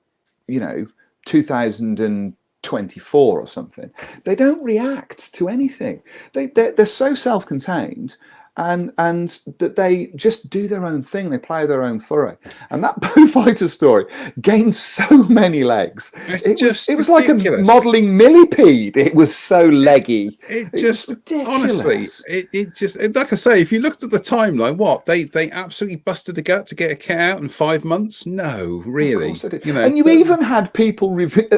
2024 or something. They don't react to anything. They're so self-contained. And that they just do their own thing. They play their own furrow. And that Beaufighter story gained so many legs. It was like a modelling millipede. It was so leggy. It just honestly, it just like I say, if you looked at the timeline, what they absolutely busted the gut to get a kit out in 5 months. No, really. And you even had people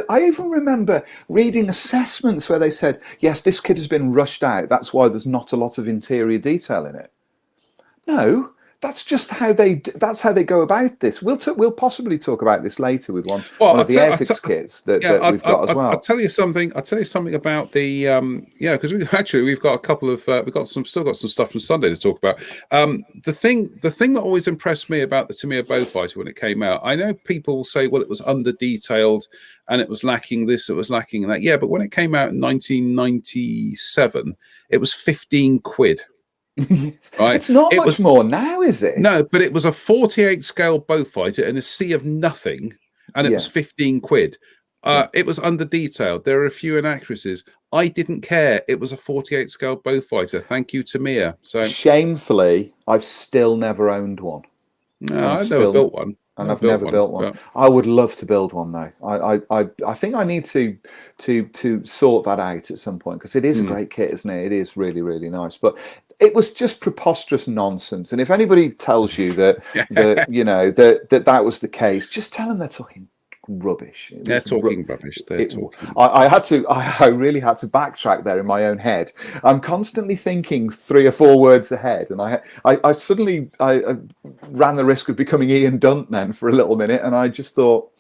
I even remember reading assessments where they said, yes, this kit has been rushed out. That's why there's not a lot of interior detail in it. No, that's just how they go about this. We'll possibly talk about this later with one of the Airfix kits that we've got as well. I'll tell you something about the because we've got a couple of still got some stuff from Sunday to talk about. The thing that always impressed me about the Tamiya Beaufighter when it came out, I know people will say, well, it was under detailed and it was lacking this, it was lacking that. Yeah, but when it came out in 1997, it was 15 quid. Right? It's not much more now, is it? No, but it was a 48 scale Beaufighter in a sea of nothing, and it was 15 quid. It was under detailed. There are a few inaccuracies. I didn't care. It was a 48 scale Beaufighter. Thank you, Tamiya. So shamefully, I've still never owned one. No, I've never built one. And I've never built one. But I would love to build one though. I think I need to sort that out at some point, because it is a great kit, isn't it? It is really, really nice. But it was just preposterous nonsense. And if anybody tells you that that was the case, just tell them they're talking rubbish. They're talking rubbish. I really had to backtrack there in my own head. I'm constantly thinking 3 or 4 words ahead, and I suddenly ran the risk of becoming Ian Dunt then for a little minute, and I just thought,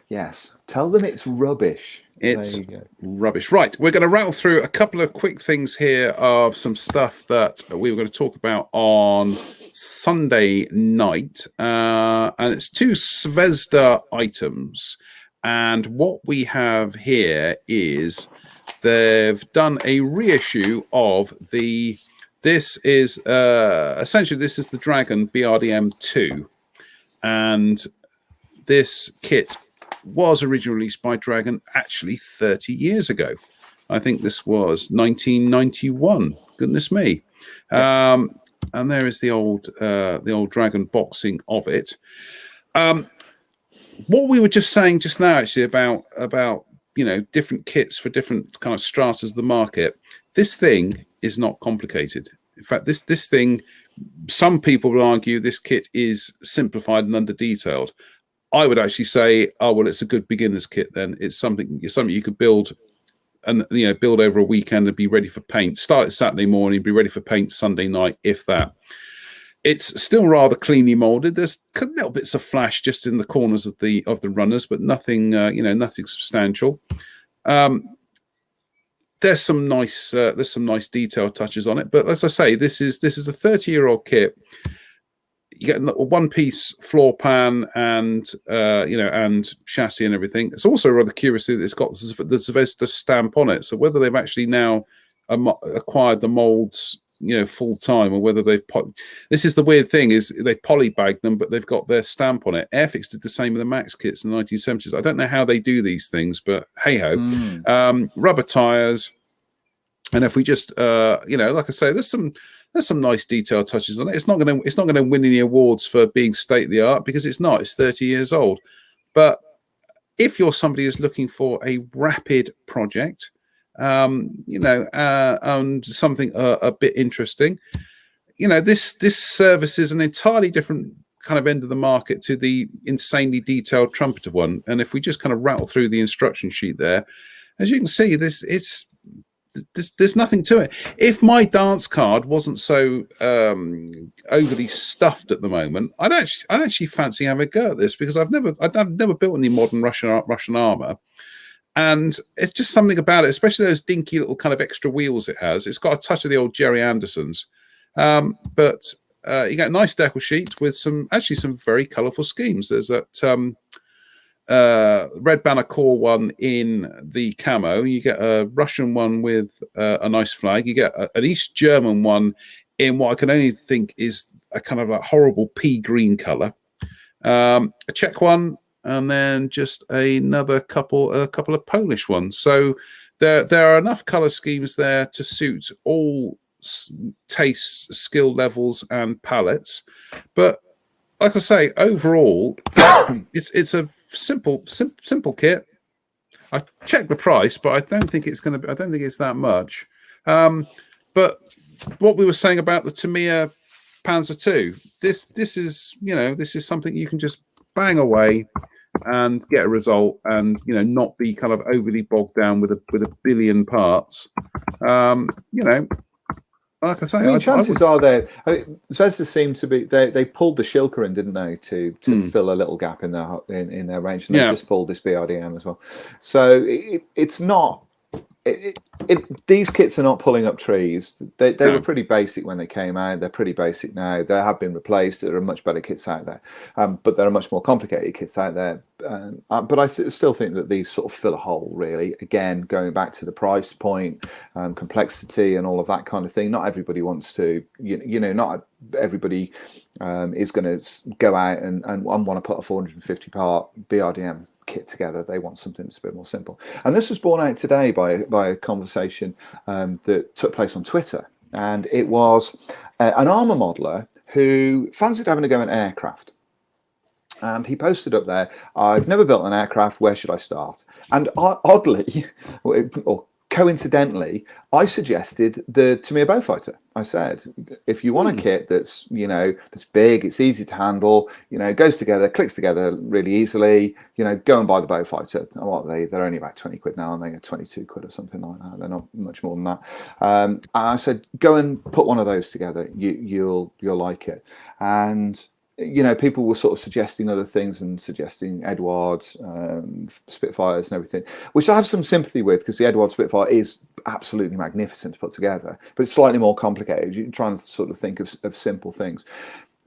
yes, tell them it's rubbish. It's rubbish. Right, we're going to rattle through a couple of quick things here of some stuff that we were going to talk about on Sunday night, and it's 2 Zvezda items. And what we have here is they've done a reissue of this is essentially the Dragon BRDM 2, and this kit was originally released by Dragon actually 30 years ago. I think this was 1991. Goodness me. And there is the old Dragon boxing of it. What we were just saying just now, actually, about different kits for different kind of stratas of the market. This thing is not complicated. In fact, this thing, some people will argue this kit is simplified and under detailed. I would actually say, oh well, it's a good beginner's kit. Then it's something you could build, and build over a weekend and be ready for paint. Start it Saturday morning, be ready for paint Sunday night, if that. It's still rather cleanly molded. There's little bits of flash just in the corners of the runners, but nothing nothing substantial. There's some nice detail touches on it, but as I say, this is a 30-year-old kit. You get a one-piece floor pan and and chassis and everything. It's also rather curious that it's got the Zvezda stamp on it. So whether they've actually now acquired the molds, full time, or whether they've this is the weird thing, is they polybagged them, but they've got their stamp on it. Airfix did the same with the Max kits in the 1970s. I don't know how they do these things, but hey ho. Rubber tires, and if we just like I say, there's some nice detail touches on it. It's not going to win any awards for being state of the art, because it's not. It's 30 years old. But if you're somebody who's looking for a rapid project, and something a bit interesting, this services an entirely different kind of end of the market to the insanely detailed trumpeter one. And if we just kind of rattle through the instruction sheet there, as you can see, there's nothing to it. If my dance card wasn't so overly stuffed at the moment, I'd actually fancy having a go at this, because I've never built any modern Russian armor, and it's just something about it, especially those dinky little kind of extra wheels it has. It's got a touch of the old Jerry Andersons, but you get a nice decal sheet with some very colourful schemes. There's that Red Banner Corps one in the camo. You get a Russian one with a nice flag. You get an East German one in what I can only think is a kind of a horrible pea green colour. A Czech one, and then just a couple of Polish ones. So there are enough colour schemes there to suit all tastes, skill levels, and palettes. But like I say, overall, it's a simple kit. I checked the price, but I don't think it's that much. But what we were saying about the Tamiya Panzer II, this is something you can just bang away and get a result, and not be kind of overly bogged down with a billion parts. Like I say, I mean, chances are Zvezda seem to be they pulled the Shilka in, didn't they, to fill a little gap in their range, and they just pulled this BRDM as well. So it's not. These kits are not pulling up trees. They were pretty basic when they came out. They're pretty basic now. They have been replaced. There are much better kits out there, but there are much more complicated kits out there. But I still think that these sort of fill a hole, really. Again, going back to the price point, complexity, and all of that kind of thing. Not everybody wants to, not everybody is going to go out and want to put a 450 part BRDM kit together. They want something that's a bit more simple, and this was born out today by a conversation that took place on Twitter, and it was an armor modeler who fancied having a go at an aircraft, and he posted up there, "I've never built an aircraft, where should I start?" And oddly, or coincidentally, I suggested the Tamiya Beaufighter. I said, if you want a kit that's that's big, it's easy to handle, goes together, clicks together really easily, go and buy the Beaufighter. What they're only about 20 quid now, aren't they? 22 quid or something like that. They're not much more than that. And I said, go and put one of those together. You'll like it. And people were sort of suggesting other things and suggesting Edwards, Spitfires and everything, which I have some sympathy with, because the Edwards Spitfire is absolutely magnificent to put together, but it's slightly more complicated. You're trying to sort of think of simple things.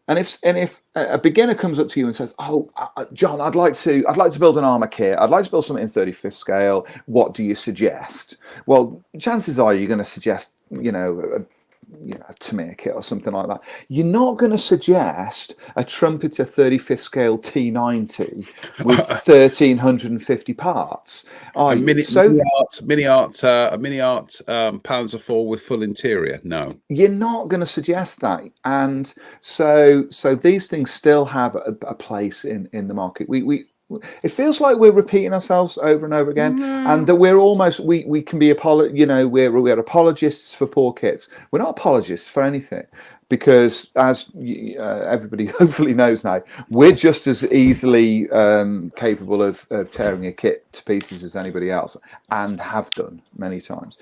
And if a beginner comes up to you and says, "Oh, John, I'd like to build an armor kit. I'd like to build something in 35th scale. What do you suggest?" Well, chances are you're going to suggest, a Tamiya kit or something like that. You're not going to suggest a Trumpeter 35th scale T90 with 1,350 parts. A mini art Panzer IV with full interior. No, you're not going to suggest that. And so these things still have a place in the market. It feels like we're repeating ourselves over and over again, and that we're almost we can be we're apologists for poor kits. We're not apologists for anything, because as everybody hopefully knows now, we're just as easily capable of tearing a kit to pieces as anybody else, and have done many times.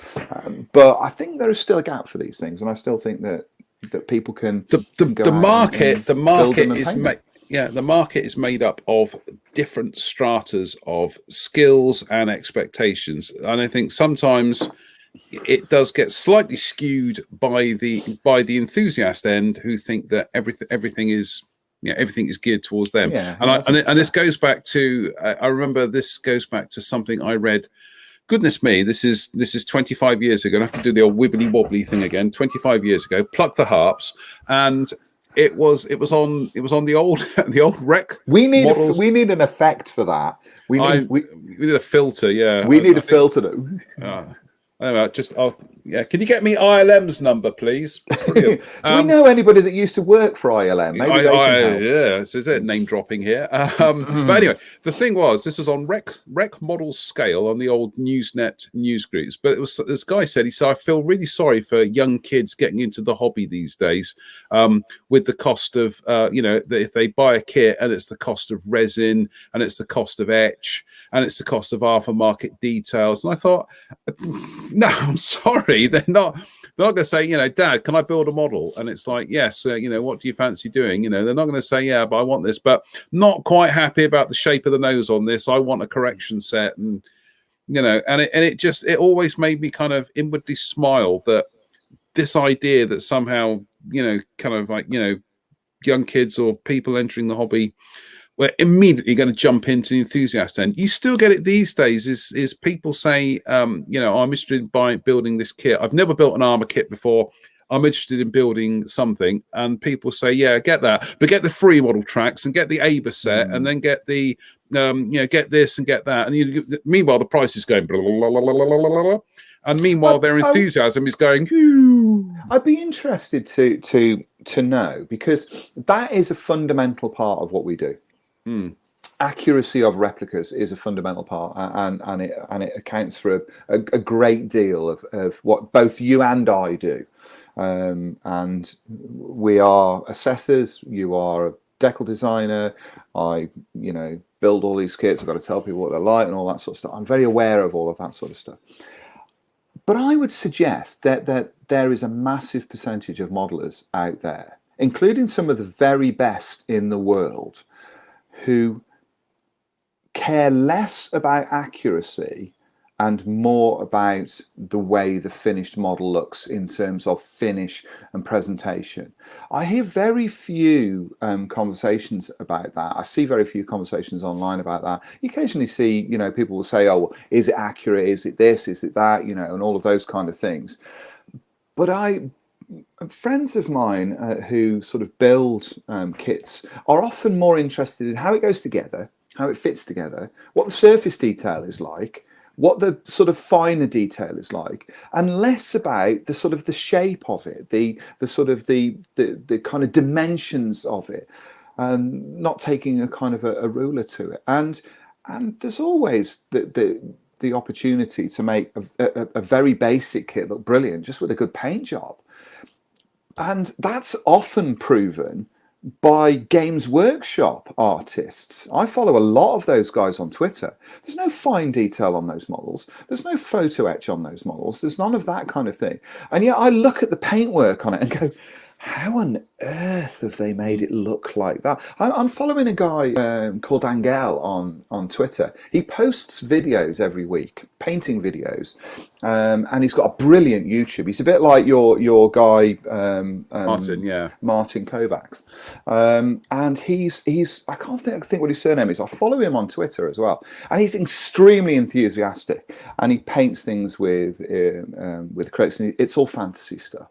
But I think there is still a gap for these things, and I still think that people can. The market is made up of different stratas of skills and expectations, and I think sometimes it does get slightly skewed by the enthusiast end, who think that everything is geared towards them. And this goes back to I remember this goes back to something I read. Goodness me, this is 25 years ago. I have to do the old wibbly wobbly thing again. 25 years ago, pluck the harps, and it was on the old rec. We need an effect for that. We need a filter. Yeah, we need a filter. Anyway, Yeah, can you get me ILM's number, please? Brilliant. Do we know anybody that used to work for ILM? Maybe they can help. Yeah, this is it. Name dropping here. But anyway, the thing was, this was on rec model scale on the old Newsnet news groups. But it was this guy said, he said, I feel really sorry for young kids getting into the hobby these days, with the cost of if they buy a kit and it's the cost of resin and it's the cost of etch and it's the cost of aftermarket details. And I thought, no, I'm sorry, they're not going to say, Dad, can I build a model? And it's like, yes, what do you fancy doing? They're not going to say, yeah, but I want this, but not quite happy about the shape of the nose on this. I want a correction set. And, it always made me kind of inwardly smile that this idea that somehow, young kids or people entering the hobby, we're immediately going to jump into the enthusiast end. You still get it these days is people say, I'm interested in building this kit. I've never built an armor kit before. I'm interested in building something. And people say, yeah, get that, but get the free model tracks and get the ABA set and then get the, get this and get that. And meanwhile, the price is going blah, blah, blah, blah, blah, blah, blah. And meanwhile, their enthusiasm is going, ooh. I'd be interested to know, because that is a fundamental part of what we do. Accuracy of replicas is a fundamental part, and it accounts for a great deal of what both you and I do. And we are assessors. You are a decal designer. I build all these kits. I've got to tell people what they're like and all that sort of stuff. I'm very aware of all of that sort of stuff. But I would suggest that there is a massive percentage of modelers out there, including some of the very best in the world, who care less about accuracy and more about the way the finished model looks in terms of finish and presentation. I hear very few conversations about that. I see very few conversations online about that. You occasionally see, people will say, oh, well, is it accurate? Is it this? Is it that? And all of those kind of things. But friends of mine who sort of build kits are often more interested in how it goes together, how it fits together, what the surface detail is like, what the sort of finer detail is like, and less about the sort of the shape of it, the sort of the kind of dimensions of it, not taking a kind of a ruler to it. And there's always the opportunity to make a very basic kit look brilliant just with a good paint job. And that's often proven by Games Workshop artists. I follow a lot of those guys on Twitter. There's no fine detail on those models. There's no photo etch on those models. There's none of that kind of thing. And yet I look at the paintwork on it and go, how on earth have they made it look like that? I'm following a guy called Angel on Twitter. He posts videos every week, painting videos, and he's got a brilliant YouTube. He's a bit like your guy Martin Kovacs, and he's I can't think what his surname is. I follow him on Twitter as well, and he's extremely enthusiastic, and he paints things with acrylics, and it's all fantasy stuff.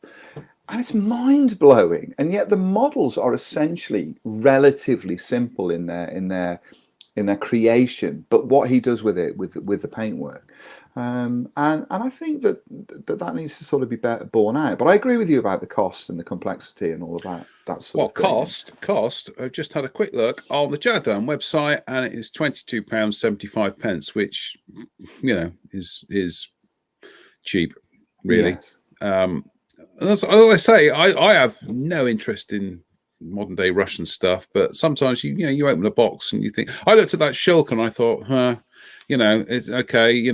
And it's mind-blowing, and yet the models are essentially relatively simple in their creation. But what he does with it, with the paintwork, and I think that needs to sort of be borne out. But I agree with you about the cost and the complexity and all of that. That sort of thing. Cost. I've just had a quick look on the Jadam website, and it is £22.75, which is cheap, really. Yes. As I say, I have no interest in modern day Russian stuff, but sometimes you open a box and you think. I looked at that Shulk and I thought, it's okay,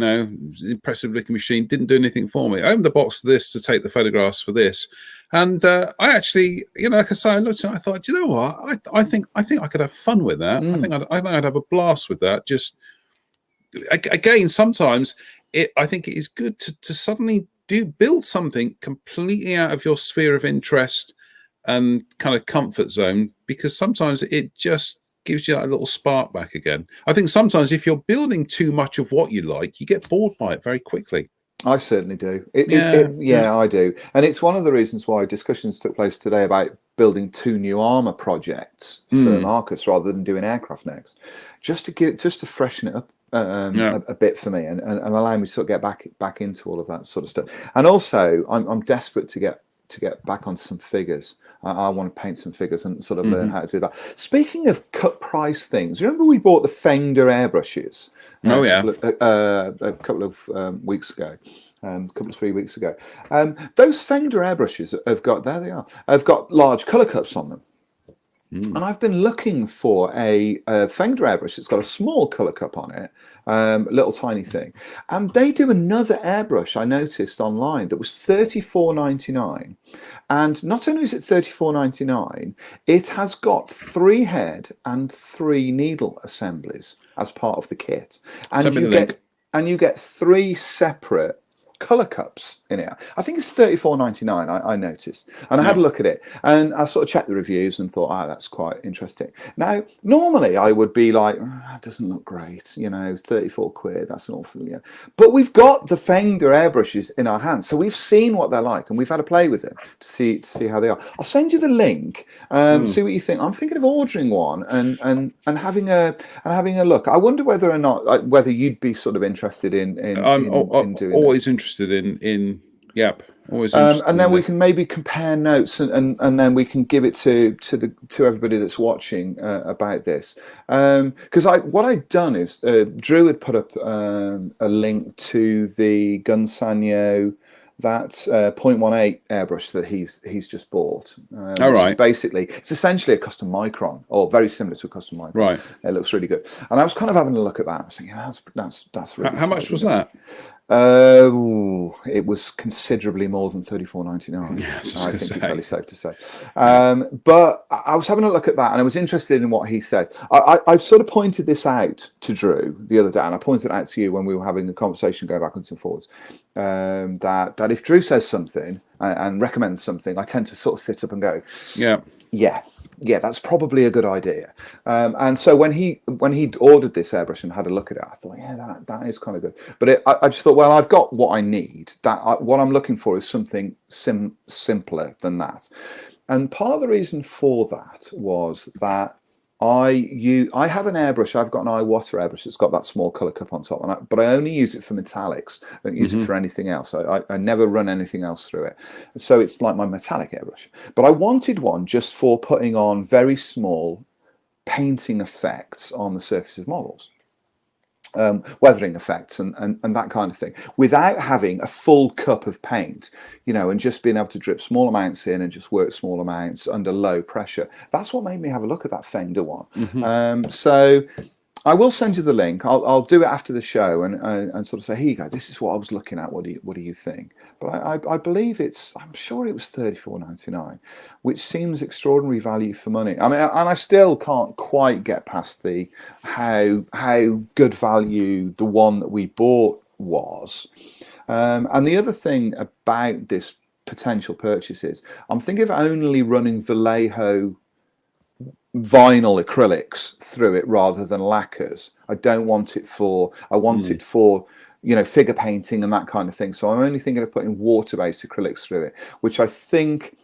impressive looking machine, didn't do anything for me. I opened the box to this to take the photographs for this, and I actually, like I say, I looked and I thought, you know what, I think I could have fun with that. I think I'd have a blast with that. Just again, sometimes I think it is good to suddenly build something completely out of your sphere of interest and kind of comfort zone, because sometimes it just gives you that little spark back again. I think sometimes if you're building too much of what you like, you get bored by it very quickly. I certainly do. I do. And it's one of the reasons why discussions took place today about building 2 new armor projects for Marcus rather than doing aircraft next, just to freshen it up a bit for me, and allowing me to sort of get back into all of that sort of stuff. And also, I'm desperate to get back on some figures. I want to paint some figures and sort of learn how to do that. Speaking of cut price things, remember we bought the Fender airbrushes? A couple of weeks ago. Couple of 3 weeks ago. Those Fender airbrushes have got, there they are, have got large colour cups on them. And I've been looking for a Fender airbrush that's got a small colour cup on it, a little tiny thing. And they do another airbrush I noticed online that was $34.99. And not only is it $34.99, it has got 3 head and 3 needle assemblies as part of the kit. And you get 3 separate colour cups in it. I think it's $34.99. I noticed, and I had a look at it, and I sort of checked the reviews and thought, that's quite interesting. Now, normally I would be like, that doesn't look great, 34 quid. That's an awful, But we've got the Fender airbrushes in our hands, so we've seen what they're like, and we've had a play with them to see how they are. I'll send you the link. See what you think. I'm thinking of ordering one and having a look. I wonder whether or not whether you'd be sort of interested in doing. Always interested in always and then we can maybe compare notes and then we can give it to everybody that's watching about this, because what I'd done is Drew had put up a link to the Gunsanyo, that 0.18 airbrush that he's just bought. Basically, it's essentially a custom micron, or very similar to a custom micron. Right. It looks really good, and I was kind of having a look at that. I was thinking, that's really. How much was that? It was considerably more than $34.99. Yes, I think it's fairly safe to say. But I was having a look at that, and I was interested in what he said. I sort of pointed this out to Drew the other day, and I pointed it out to you when we were having a conversation going backwards and forwards. That if Drew says something and recommends something, I tend to sort of sit up and go, yeah, that's probably a good idea. And so when he ordered this airbrush and had a look at it, I thought, that is kind of good. But I just thought, well, I've got what I need. What I'm looking for is something simpler than that. And part of the reason for that was that I have an airbrush. I've got an Iwata airbrush that's got that small color cup on top, but I only use it for metallics. I don't use it for anything else. I never run anything else through it. So it's like my metallic airbrush. But I wanted one just for putting on very small painting effects on the surface of models. Weathering effects and that kind of thing, without having a full cup of paint, and just being able to drip small amounts in and just work small amounts under low pressure. That's what made me have a look at that Fender one. So I will send you the link. I'll do it after the show and sort of say, here you go, this is what I was looking at. What do you think? But I believe I'm sure it was $34.99, which seems extraordinary value for money. I mean, and I still can't quite get past how good value the one that we bought was. And the other thing about this potential purchase is I'm thinking of only running Vallejo vinyl acrylics through it rather than lacquers. I don't want it for, I want it for, figure painting and that kind of thing. So I'm only thinking of putting water-based acrylics through it, which I think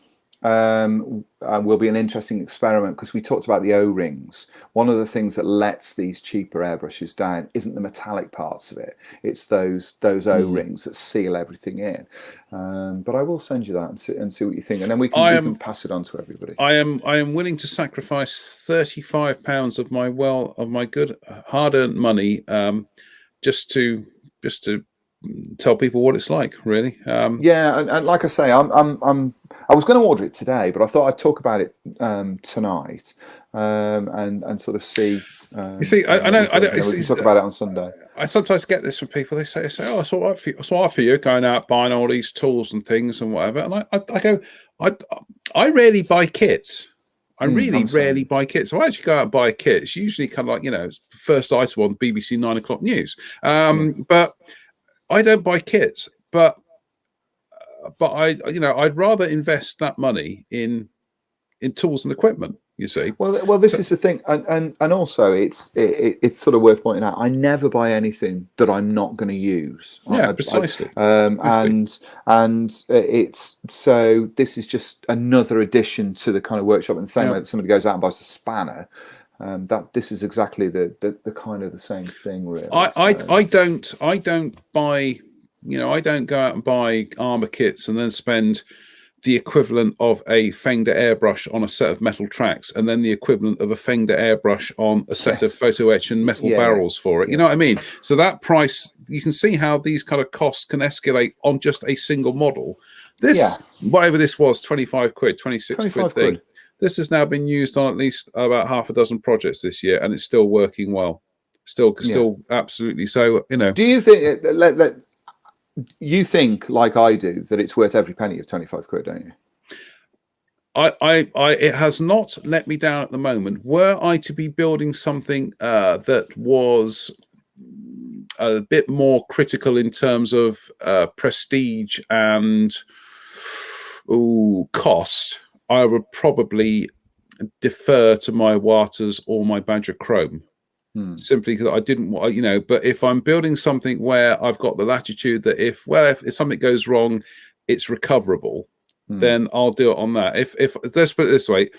will be an interesting experiment, because we talked about the O-rings. One of the things that lets these cheaper airbrushes down isn't the metallic parts of it. It's those O-rings that seal everything in. But I will send you that and see what you think, and then we can pass it on to everybody. I am willing to sacrifice £35 of my good hard-earned money just to tell people what it's like, really. And like I say, I was going to order it today, but I thought I'd talk about it tonight and sort of see. You see, I know. We can talk about it on Sunday. I sometimes get this from people. They say, "Oh, it's all right for you. It's all right for you going out buying all these tools and things and whatever." And I go, I rarely buy kits. I really rarely buy kits. So I actually go out and buy a kit. It's usually kind of like, first item on BBC 9 o'clock news. But I don't buy kits. But I'd rather invest that money in tools and equipment. You see, well, this is the thing, and also it's sort of worth pointing out. I never buy anything that I'm not going to use. Precisely. And it's so this is just another addition to the kind of workshop. In the same way that somebody goes out and buys a spanner, That this is exactly the kind of the same thing, really. I don't buy, I don't go out and buy armor kits and then spend the equivalent of a Fender airbrush on a set of metal tracks, and then the equivalent of a Fender airbrush on a set of photo etch and metal barrels for it. You know what I mean? So that price, you can see how these kind of costs can escalate on just a single model. This, whatever this was, 25 quid, 26 quid thing. This has now been used on at least about half a dozen projects this year, and it's still working well. Still absolutely. So, Do you think, you think, like I do, that it's worth every penny of 25 quid, don't you? It has not let me down at the moment. Were I to be building something that was a bit more critical in terms of prestige and cost, I would probably defer to my Waters or my Badger Chrome. Simply because I didn't want, but if I'm building something where I've got the latitude that if something goes wrong, it's recoverable, then I'll do it on that. If let's put it this way,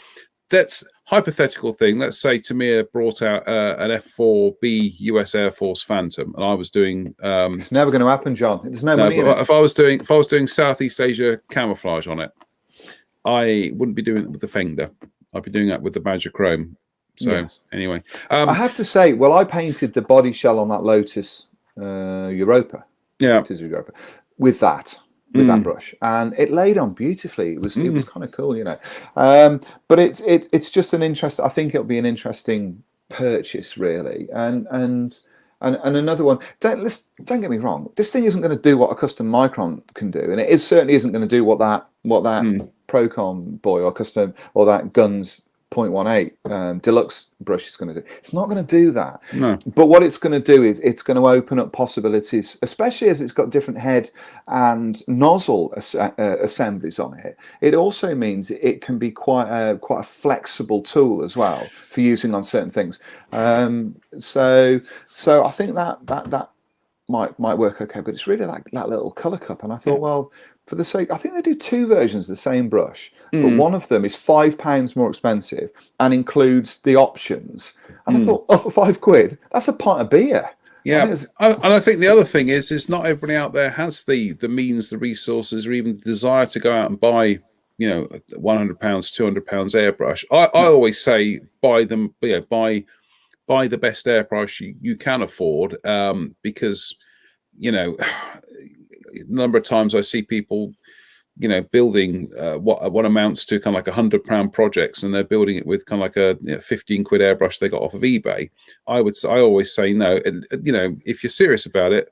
that's hypothetical thing. Let's say Tamir brought out an F4B US Air Force Phantom, and I was doing. It's never going to happen, John. There's no money in it. If I was doing Southeast Asia camouflage on it, I wouldn't be doing it with the Fender. I'd be doing that with the Badger Chrome. So anyway, I have to say, well, I painted the body shell on that Lotus Europa. Yeah, Lotus Europa, with that brush, and it laid on beautifully. It was kind of cool, But it's just an interest. I think it'll be an interesting purchase, really, and another one. Don't get me wrong. This thing isn't going to do what a custom Micron can do, and it certainly isn't going to do what that Procon boy or custom or that Guns 0.18 deluxe brush is going to do. It's not going to do that. No. But what it's going to do is it's going to open up possibilities, especially as it's got different head and nozzle assemblies on it. It also means it can be quite a flexible tool as well for using on certain things. So I think that might work okay. But it's really like that little color cup, and I thought, well, for the sake, I think they do two versions of the same brush, but one of them is £5 more expensive and includes the options. And I thought, for £5, that's a pint of beer. Yeah, and I think the other thing is not everybody out there has the means, the resources, or even the desire to go out and buy, £100, £200 airbrush. I always say buy them, buy the best airbrush you can afford, because a number of times I see people, building what amounts to kind of like £100 projects, and they're building it with kind of like a 15 quid airbrush they got off of eBay. I always say no. If you're serious about it,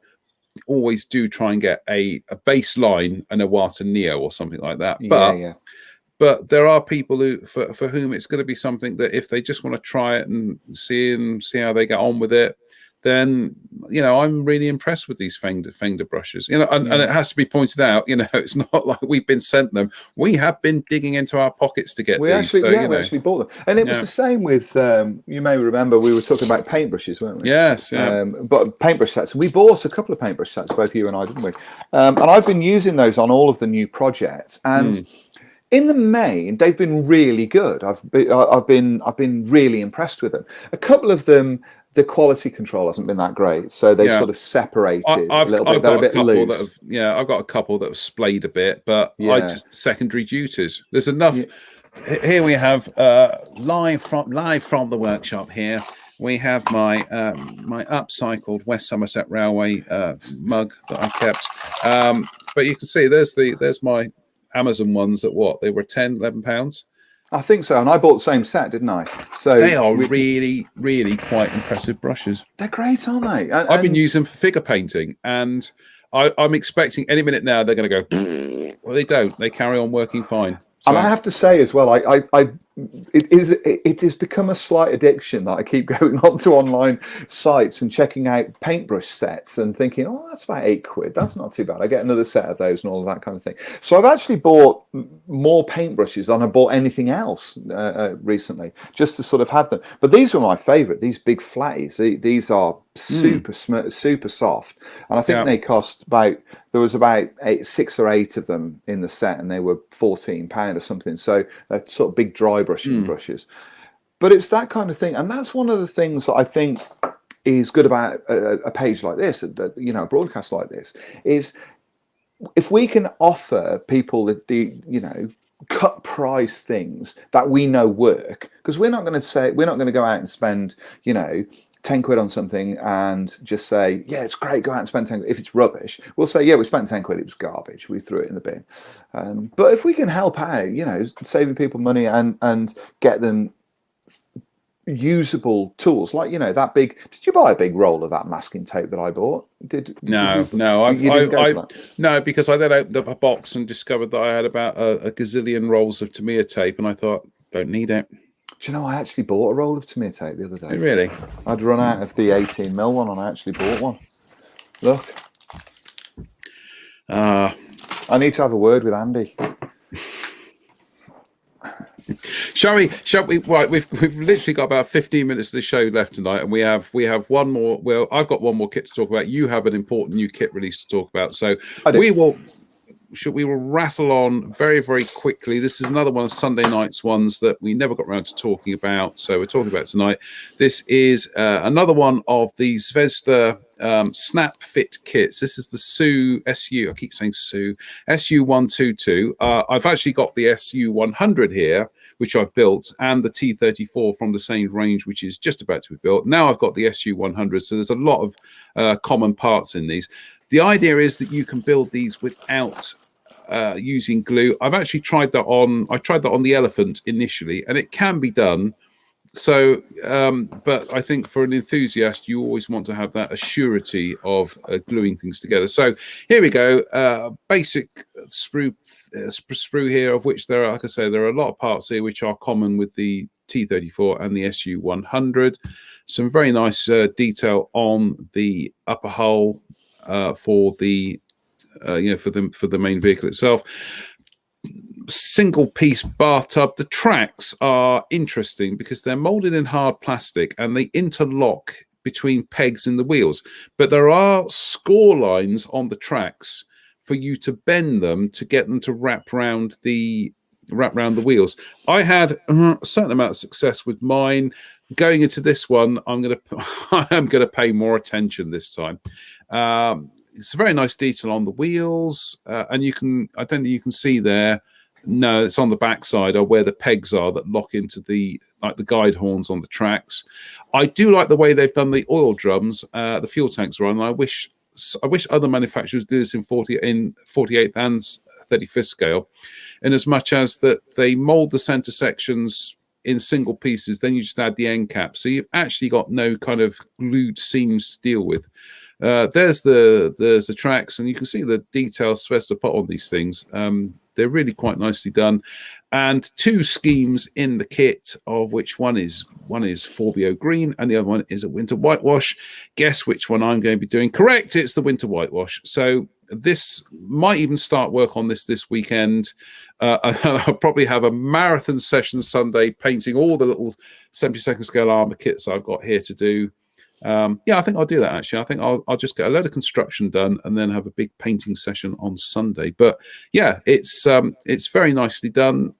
always do try and get a baseline and a Wata Neo or something like that. But there are people for whom it's going to be something that if they just want to try it and see how they get on with it, then I'm really impressed with these Fender brushes. And it has to be pointed out, it's not like we've been sent them. We have been digging into our pockets to get these. We actually bought them, and it was the same with. You may remember we were talking about paintbrushes, weren't we? Yes, yeah. But paintbrush sets. We bought a couple of paintbrush sets, both you and I, didn't we? And I've been using those on all of the new projects, and. In the main, they've been really good. I've been really impressed with them. A couple of them, the quality control hasn't been that great, so they've sort of separated a little bit. They're a bit loose. I've got a couple that have splayed a bit, but I just secondary duties. There's enough. Here we have live from the workshop. Here we have my my upcycled West Somerset Railway mug that I kept. But you can see there's my Amazon ones that they were £10-11. I think so, and I bought the same set, didn't I? So they are really, really quite impressive brushes. They're great, aren't they? I've been using them for figure painting, and I'm expecting any minute now they're going to go. Well, they don't. They carry on working fine. So. And I have to say as well, it has become a slight addiction that I keep going onto online sites and checking out paintbrush sets and thinking, oh, that's about £8. That's not too bad. I get another set of those and all of that kind of thing. So I've actually bought more paintbrushes than I bought anything else recently, just to sort of have them. But these were my favourite. These big flatties. These are super soft, and I think they cost about. There was about 6 or 8 of them in the set, and they were £14 or something. So they're sort of big dry brushing brushes. But it's that kind of thing, and that's one of the things that I think is good about a page like this, a broadcast like this, is if we can offer people the cut price things that we know work, because we're not going to go out and spend 10 quid on something and just say, yeah, it's great, go out and spend 10 quid. If it's rubbish, we'll say, yeah, we spent 10 quid, it was garbage, we threw it in the bin. But if we can help out, saving people money and get them usable tools, like that big, did you buy a big roll of that masking tape that I bought? No, because I then opened up a box and discovered that I had about a gazillion rolls of Tamiya tape, and I thought, don't need it. Do you know, I actually bought a roll of Tamiya tape the other day. Oh, really? I'd run out of the 18mm one, and I actually bought one. Look. I need to have a word with Andy. Shall we? Right, we've literally got about 15 minutes of the show left tonight, and we have one more. Well, I've got one more kit to talk about. You have an important new kit release to talk about, so we will rattle on very, very quickly. This is another one of Sunday night's ones that we never got around to talking about, so we're talking about tonight. This is another one of the Zvezda snap fit kits. This is the SU. I keep saying SU122. I've actually got the SU100 here, which I've built, and the T34 from the same range, which is just about to be built. Now I've got the SU100, so there's a lot of common parts in these. The idea is that you can build these without using glue. I've actually tried that on. I tried that on the Elephant initially, and it can be done. So, but I think for an enthusiast, you always want to have that assurity of gluing things together. So here we go. Basic sprue here, of which there are, like I say, there are a lot of parts here which are common with the T34 and the SU100. Some very nice detail on the upper hull for the for the main vehicle itself. Single piece bathtub. The tracks are interesting because they're molded in hard plastic and they interlock between pegs in the wheels, but there are score lines on the tracks for you to bend them to get them to wrap around the wheels. I had a certain amount of success with mine. Going into this one, I'm gonna pay more attention this time. It's a very nice detail on the wheels, and I don't think you can see there. No, it's on the back side or where the pegs are that lock into the guide horns on the tracks. I do like the way they've done the oil drums. The fuel tanks are on. I wish other manufacturers did this in 48th and 35th scale, in as much as that they mold the center sections in single pieces. Then you just add the end cap, so you've actually got no kind of glued seams to deal with. There's the tracks, and you can see the details Zvezda put on these things. They're really quite nicely done, and two schemes in the kit, of which one is Forbio green and the other one is a winter whitewash. Guess which one I'm going to be doing? Correct, it's the winter whitewash. So this might even start work on this weekend. I'll probably have a marathon session Sunday painting all the little 72nd scale armor kits I've got here to do. I think I'll do that actually. I think I'll just get a load of construction done and then have a big painting session on Sunday. But yeah, it's very nicely done.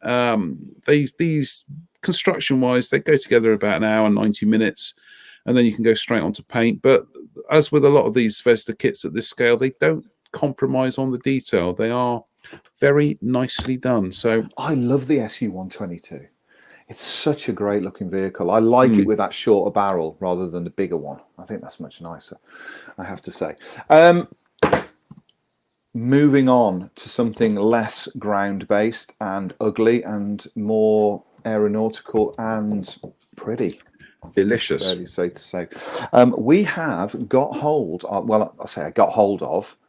These construction wise, they go together about an hour and 90 minutes, and then you can go straight on to paint. But as with a lot of these Zvezda kits at this scale, they don't compromise on the detail. They are very nicely done. So I love the SU122. It's such a great looking vehicle. I like it with that shorter barrel rather than the bigger one. I think that's much nicer, I have to say. Moving on to something less ground based and ugly and more aeronautical and pretty. Delicious. Fairly safe to say. We have got hold of,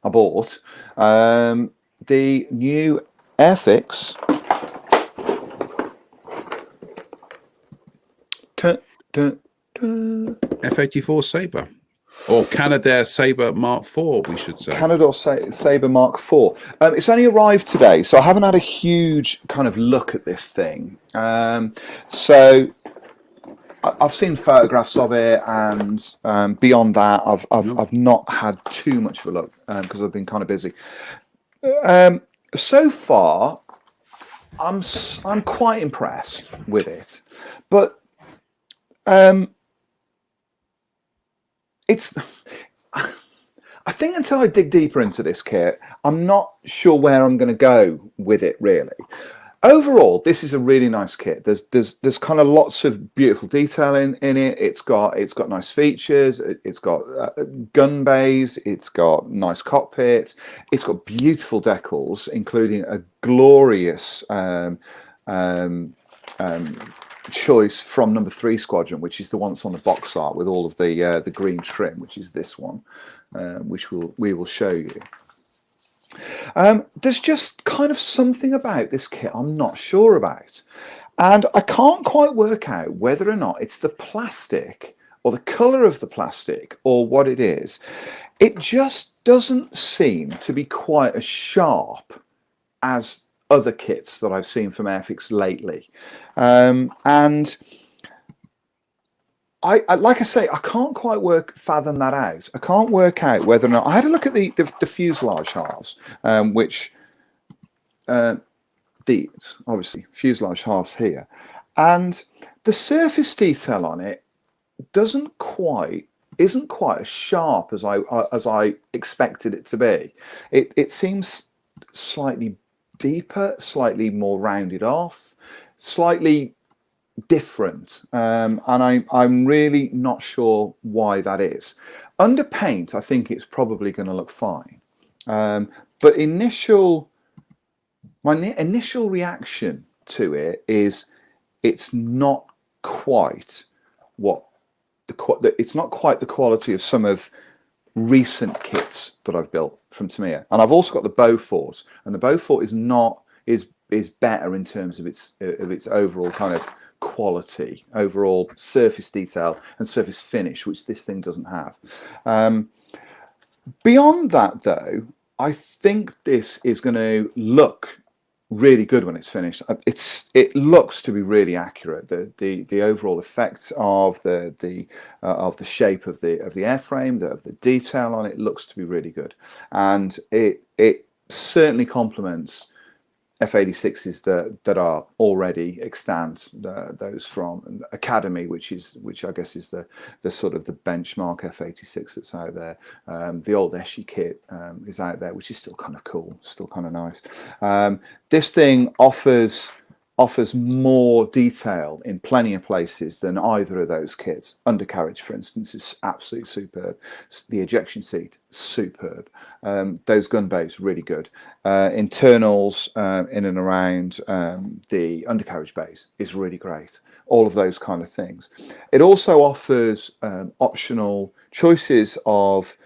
I bought the new Airfix F-84 Sabre, or Canadair Sabre Mark IV, we should say. Canadair Sabre Mark IV. It's only arrived today, so I haven't had a huge kind of look at this thing. So I've seen photographs of it, and beyond that, I've not had too much of a look because I've been kind of busy. So far, I'm quite impressed with it, but It's. I think until I dig deeper into this kit, I'm not sure where I'm going to go with it really. Overall, this is a really nice kit. There's kind of lots of beautiful detail in it. It's got nice features. It's got gun bays. It's got nice cockpits. It's got beautiful decals, including a glorious choice from number 3 Squadron, which is the one that's on the box art with all of the green trim, which is this one, which we will show you. There's just kind of something about this kit I'm not sure about, and I can't quite work out whether or not it's the plastic or the colour of the plastic or what it is. It just doesn't seem to be quite as sharp as other kits that I've seen from Airfix lately, and I like I say, I can't quite fathom that out. I can't work out whether or not. I had a look at the fuselage halves, which these obviously fuselage halves here, and the surface detail on it isn't quite as sharp as I expected it to be. It seems slightly deeper, slightly more rounded off, slightly different, and I'm really not sure why that is. Under paint, I think it's probably going to look fine, but my initial reaction to it is it's not quite it's not quite the quality of some of recent kits that I've built from Tamiya. And I've also got the Beaufort, and the Beaufort is better in terms of its overall kind of quality, overall surface detail and surface finish, which this thing doesn't have. Beyond that, though, I think this is going to look really good when it's finished. It looks to be really accurate. The overall effect of the shape of the airframe, of the detail on it, looks to be really good, and it certainly complements F-86s that are already extant, those from Academy, which I guess is the sort of the benchmark F-86 that's out there. The old Eschi kit is out there, which is still kind of cool, still kind of nice. This thing offers more detail in plenty of places than either of those kits. Undercarriage, for instance, is absolutely superb. The ejection seat, superb. Those gun bays, really good. Internals in and around the undercarriage bays is really great. All of those kind of things. It also offers optional choices of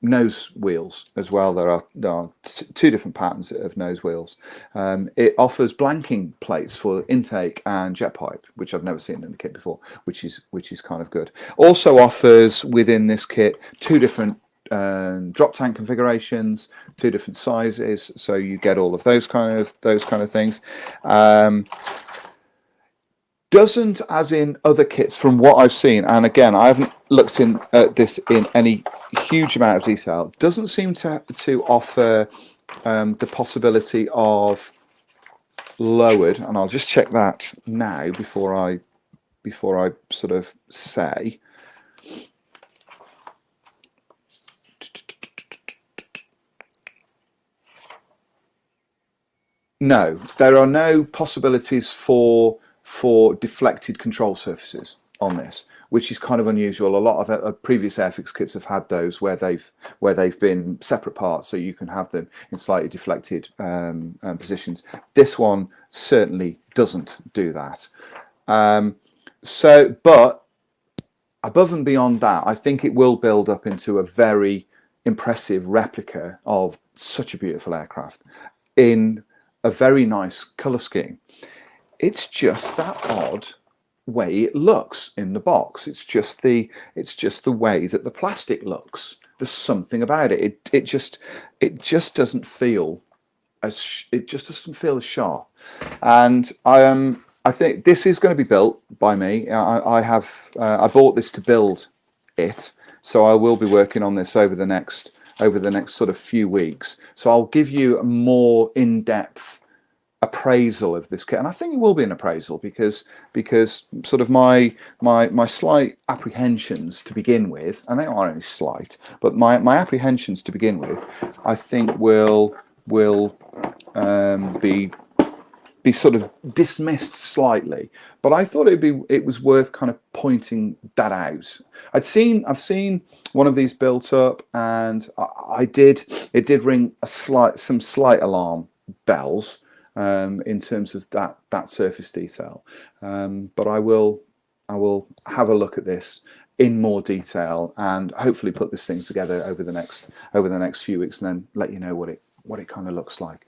nose wheels as well. There are two different patterns of nose wheels. It offers blanking plates for intake and jet pipe, which I've never seen in the kit before, which is kind of good. Also offers within this kit 2 different drop tank configurations, 2 different sizes, so you get all of those kind of things. Doesn't, as in other kits from what I've seen, and again I haven't looked at this in any huge amount of detail, doesn't seem to offer the possibility of lowered, and I'll just check that now before I sort of say. No, there are no possibilities for deflected control surfaces on this, which is kind of unusual. A lot of previous Airfix kits have had those where they've been separate parts, so you can have them in slightly deflected positions. This one certainly doesn't do that. But above and beyond that, I think it will build up into a very impressive replica of such a beautiful aircraft in a very nice colour scheme. It's just that odd way it looks in the box. It's just the way that the plastic looks. There's something about it. It just doesn't feel as sharp. And I think this is going to be built by me. I bought this to build it, so I will be working on this over the next sort of few weeks. So I'll give you a more in-depth appraisal of this kit, and I think it will be an appraisal because sort of my slight apprehensions to begin with, and they are only slight, but my apprehensions to begin with, I think will be sort of dismissed slightly. But I thought it was worth kind of pointing that out. I've seen one of these built up, and it did ring some slight alarm bells in terms of that surface detail. But I will have a look at this in more detail and hopefully put this thing together over the next few weeks, and then let you know what it kind of looks like.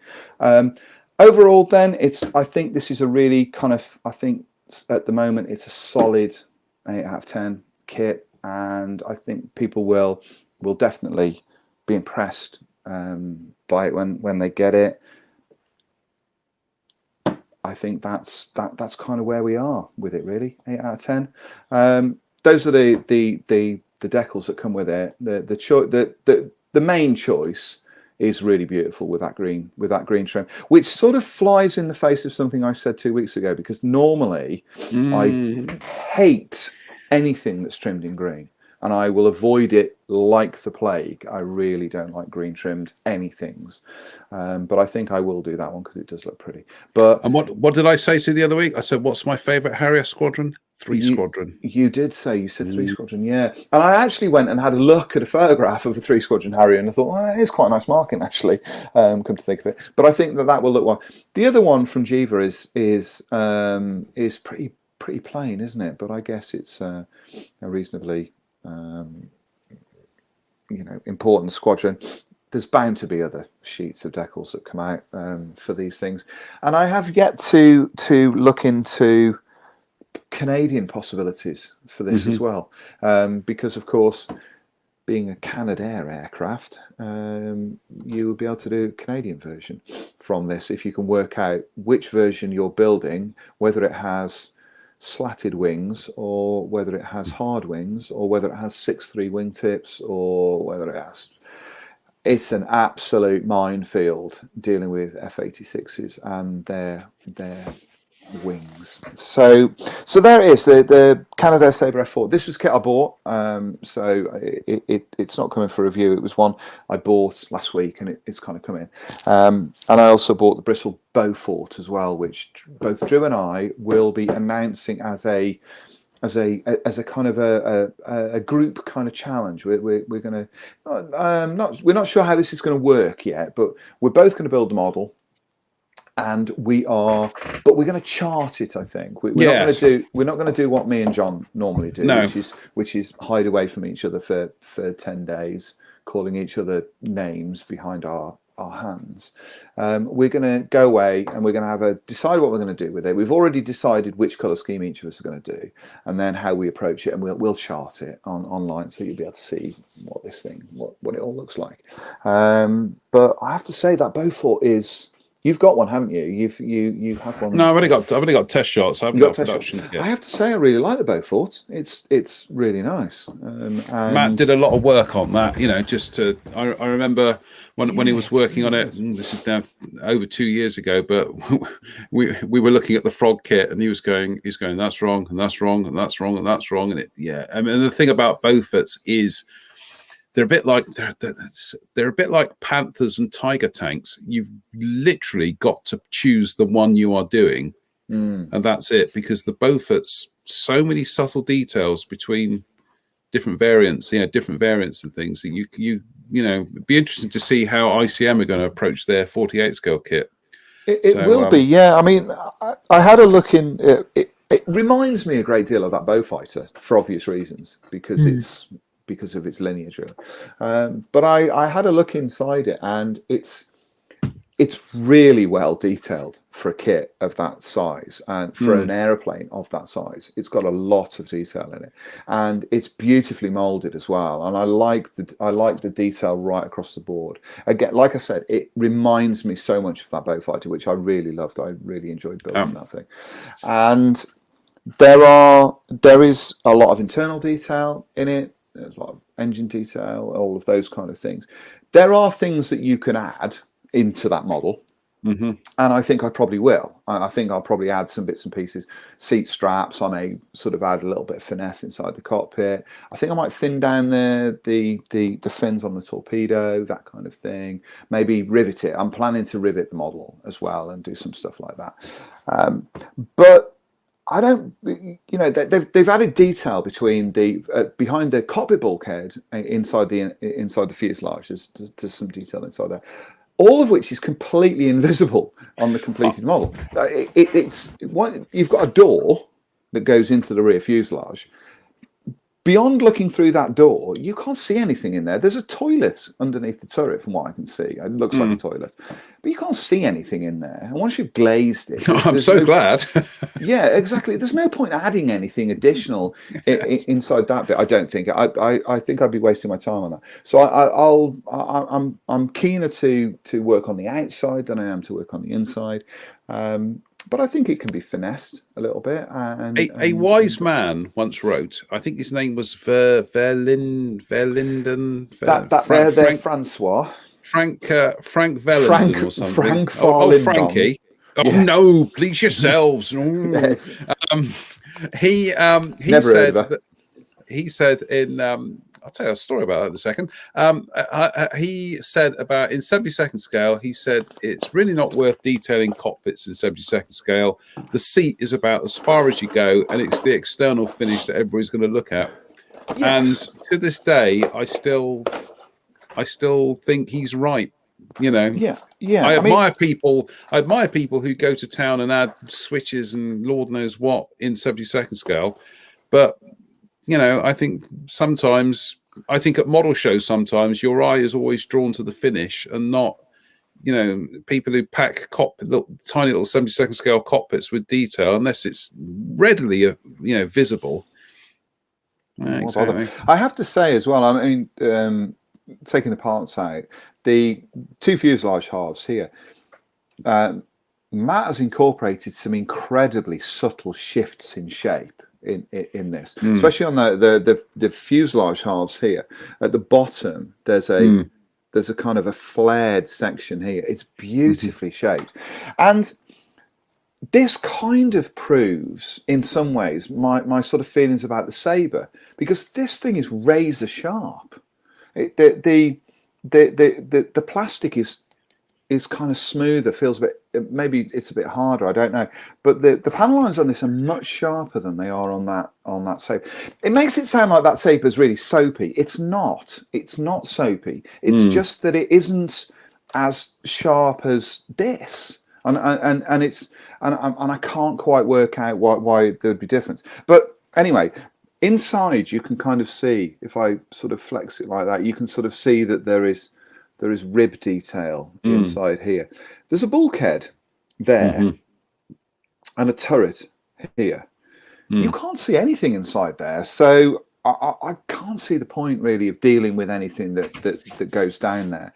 Overall, then, I think this is a really kind of, I think at the moment it's a solid 8 out of 10 kit, and I think people will definitely be impressed by it when they get it. I think that's kind of where we are with it, really. 8 out of 10. Those are the decals that come with it. The main choice is really beautiful with that green trim, which sort of flies in the face of something I said 2 weeks ago, because normally I hate anything that's trimmed in green, and I will avoid it like the plague. I really don't like green trimmed anythings, but I think I will do that one because it does look pretty. And what did I say to you the other week? I said, what's my favourite Harrier squadron? 3 Squadron. You did say, you said 3 Squadron, yeah. And I actually went and had a look at a photograph of a 3 Squadron Harrier, and I thought, well, it's quite a nice marking, actually, come to think of it. But I think that will look well. The other one from Jiva is pretty plain, isn't it? But I guess it's a reasonably important squadron. There's bound to be other sheets of decals that come out for these things, and I have yet to look into Canadian possibilities for this as well, because of course, being a Canadair aircraft, you will be able to do a Canadian version from this if you can work out which version you're building, whether it has slatted wings or whether it has hard wings or whether it has 6.3 wingtips or whether it has. It's an absolute minefield dealing with F-86s and their wings. So there it is, the Canadair Sabre F4. This was kit I bought, so it's not coming for review. It was one I bought last week, and it's kind of come in. And I also bought the Bristol Beaufort as well, which both Drew and I will be announcing as a kind of a group kind of challenge. We're going to we're not sure how this is going to work yet, but we're both going to build the model. And we're going to chart it. I think we're not going to do what me and John normally do, which is hide away from each other for 10 days, calling each other names behind our hands. We're going to go away and we're going to decide what we're going to do with it. We've already decided which colour scheme each of us are going to do, and then how we approach it, and we'll chart it online so you'll be able to see what it all looks like. But I have to say that Beaufort is. You've got one, haven't you? You have one. No, I've only got test shots. I haven't got production yet. I have to say, I really like the Beaufort. It's really nice. And Matt did a lot of work on that. I remember when he was working on it. This is now over 2 years ago, but we were looking at the Frog kit, and he's going, that's wrong, and that's wrong, and that's wrong, and that's wrong, and I mean, the thing about Beauforts is. They're a bit like Panthers and Tiger tanks. You've literally got to choose the one you are doing, and that's it. Because the Beaufort's so many subtle details between different variants, and things. And it'd be interesting to see how ICM are going to approach their 48 scale kit. It will be, yeah. I mean, I had a look in. It reminds me a great deal of that Beaufighter for obvious reasons, because of its lineage, really. But I had a look inside it, and it's really well detailed for a kit of that size, and for an aeroplane of that size. It's got a lot of detail in it, and it's beautifully molded as well. And I like the detail right across the board. Again, like I said, it reminds me so much of that Beaufighter, which I really loved. I really enjoyed building that thing. And there is a lot of internal detail in it. There's a lot of engine detail, all of those kind of things. There are things that you can add into that model, Mm-hmm. And I think I probably will. I think I'll probably add some bits and pieces, seat straps. I may sort of add a little bit of finesse inside the cockpit. I think I might thin down the fins on the torpedo, that kind of thing. Maybe rivet it. I'm planning to rivet the model as well and do some stuff like that. But I don't, you know, they've added detail between behind the cockpit bulkhead inside the fuselage. There's some detail inside there. All of which is completely invisible on the completed model. You've got a door that goes into the rear fuselage. Beyond looking through that door, you can't see anything in there. There's a toilet underneath the turret, from what I can see. It looks like a toilet, but you can't see anything in there. And once you've glazed it, I'm so glad. Yeah, exactly. There's no point adding anything additional inside that bit. I don't think. I think I'd be wasting my time on that. So I'm keener to work on the outside than I am to work on the inside. But I think it can be finessed a little bit. A wise man once wrote, I think his name was Verlinden. Francois. Frank Verlinden or something. Frank Frankie. Oh, yes. No, please yourselves. Yes. He said in I'll tell you a story about that in a second. He said about in 72nd scale, he said it's really not worth detailing cockpits in 72nd scale. The seat is about as far as you go, and it's the external finish that everybody's going to look at. Yes. And to this day, I still think he's right. You know, yeah. I admire people who go to town and add switches and Lord knows what in 72nd scale, but you know, I think at model shows, sometimes your eye is always drawn to the finish and not, you know, people who pack tiny little 72nd scale cockpits with detail, unless it's readily, you know, visible. Exactly. I have to say as well, I mean, taking the parts out, the two fuselage halves here, Matt has incorporated some incredibly subtle shifts in shape in this, especially on the fuselage halves here. At the bottom, there's a kind of a flared section here. It's beautifully shaped, and this kind of proves, in some ways, my sort of feelings about the Sabre, because this thing is razor sharp. The plastic is kind of smoother, feels a bit, maybe it's a bit harder, I don't know, but the panel lines on this are much sharper than they are on that Sabre. It makes it sound like that Sabre is really soapy. It's not soapy. It's just that it isn't as sharp as this, and I can't quite work out why there would be difference. But anyway, inside you can kind of see, if I sort of flex it like that, you can sort of see that there is rib detail inside here. There's a bulkhead there and a turret here. You can't see anything inside there, so I can't see the point really of dealing with anything that goes down there.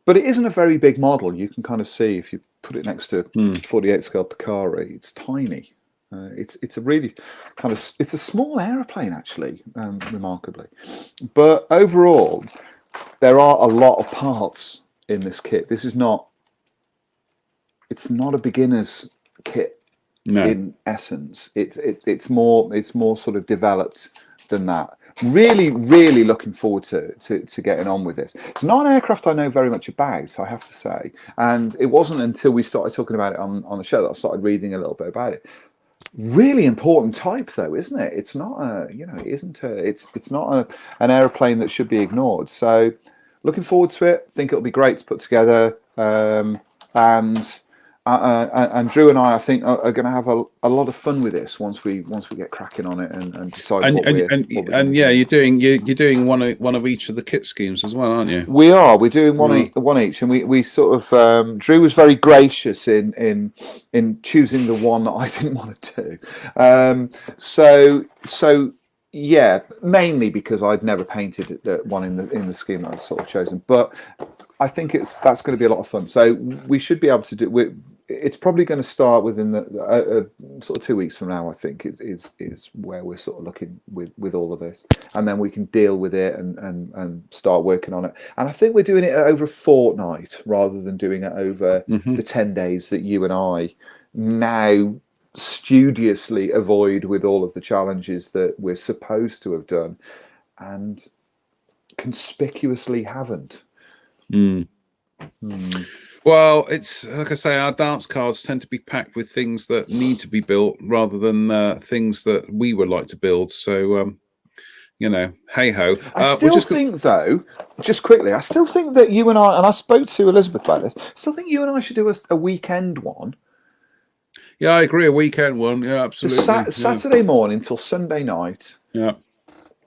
But it isn't a very big model. You can kind of see, if you put it next to 48 scale Picari, it's tiny. It's a really kind of, it's a small aeroplane actually, remarkably. But overall, there are a lot of parts in this kit. This is not, it's not a beginner's kit in essence. It's more sort of developed than that. Really looking forward to getting on with this. It's not an aircraft I know very much about, I have to say. And it wasn't until we started talking about it on the show that I started reading a little bit about it. Really important type, though, isn't it? It's not a, you know, it isn't a, it's not an aeroplane that should be ignored. So, looking forward to it. Think it'll be great to put together. And Drew and I think, are going to have a lot of fun with this once we get cracking on it and decide. You're doing one of each of the kit schemes as well, aren't you? We are. We're doing one each, and we sort of Drew was very gracious in choosing the one that I didn't want to do. So yeah, mainly because I'd never painted one in the scheme that I'd sort of chosen, but I think that's going to be a lot of fun. So we should be able to do. it's probably going to start within the sort of 2 weeks from now. I think is where we're sort of looking with all of this, and then we can deal with it and start working on it. And I think we're doing it over a fortnight rather than doing it over the 10 days that you and I now studiously avoid with all of the challenges that we're supposed to have done and conspicuously haven't. Well, it's like I say, our dance cards tend to be packed with things that need to be built rather than things that we would like to build. So, hey ho. I still think, though, just quickly, I still think that you and I spoke to Elizabeth about this, I still think you and I should do a weekend one. Yeah, I agree. A weekend one. Yeah, absolutely. Saturday morning till Sunday night. Yeah.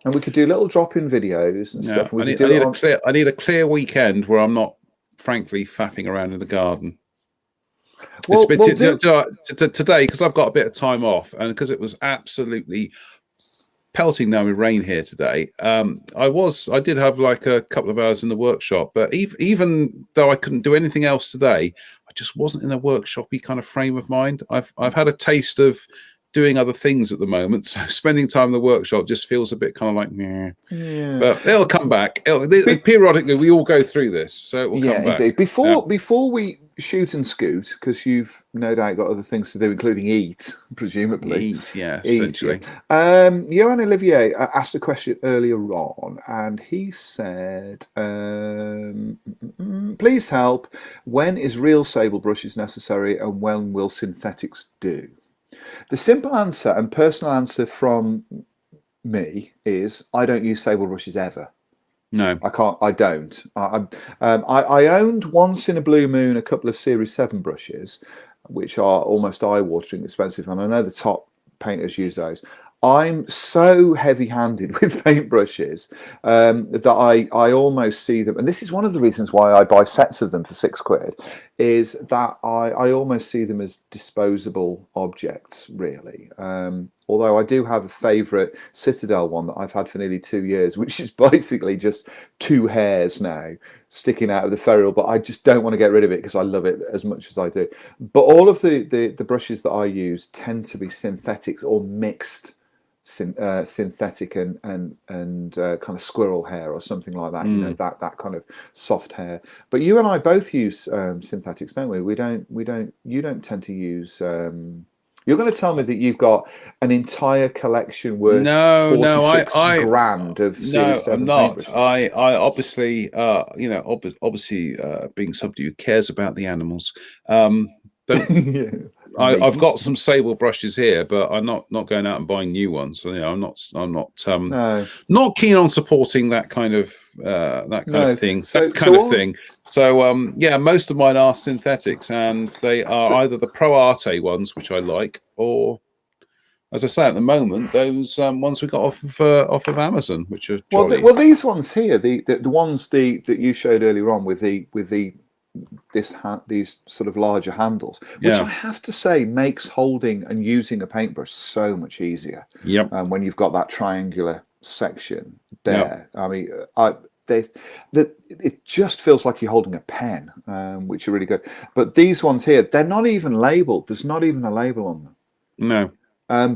And we could do little drop-in videos and stuff. I need a clear weekend where I'm not, frankly, faffing around in the garden. Well, today, because I've got a bit of time off, and because it was absolutely pelting down with rain here today, I did have like a couple of hours in the workshop. But even though I couldn't do anything else today, I just wasn't in a workshop-y kind of frame of mind. I've had a taste of doing other things at the moment, so spending time in the workshop just feels a bit kind of like meh. Yeah. But it'll come back. Periodically we all go through this, so it will come back. Indeed. Before we shoot and scoot, because you've no doubt got other things to do, including eat, presumably. Essentially. Johan Olivier asked a question earlier on, and he said, please help, when is real sable brushes necessary and when will synthetics do? The simple answer and personal answer from me is I don't use sable brushes ever. No, I can't. I don't. I owned once in a blue moon a couple of Series 7 brushes, which are almost eye-watering expensive, and I know the top painters use those. I'm so heavy-handed with paintbrushes that I almost see them, and this is one of the reasons why I buy sets of them for £6, is that I almost see them as disposable objects, really. Although I do have a favourite Citadel one that I've had for nearly 2 years, which is basically just 2 hairs now sticking out of the ferrule, but I just don't want to get rid of it because I love it as much as I do. But all of the brushes that I use tend to be synthetics or mixed synthetic and kind of squirrel hair or something like that. You know, that kind of soft hair. But you and I both use synthetics, don't we? You don't tend to use. You're going to tell me that you've got an entire collection worth $46 grand of Series 7 I'm not. paintbrushes. I obviously, obviously, being somebody who cares about the animals, I've got some sable brushes here, but I'm not going out and buying new ones. So, I'm not keen on supporting that kind of thing. So most of mine are synthetics, and they are either the Pro Arte ones, which I like, or, as I say, at the moment, those ones we got off of Amazon, which are jolly. Well, these ones here, the ones that you showed earlier on with these sort of larger handles, which I have to say makes holding and using a paintbrush so much easier. Yep. When you've got that triangular section there, I mean, it just feels like you're holding a pen, which are really good. But these ones here, they're not even labeled. There's not even a label on them. No.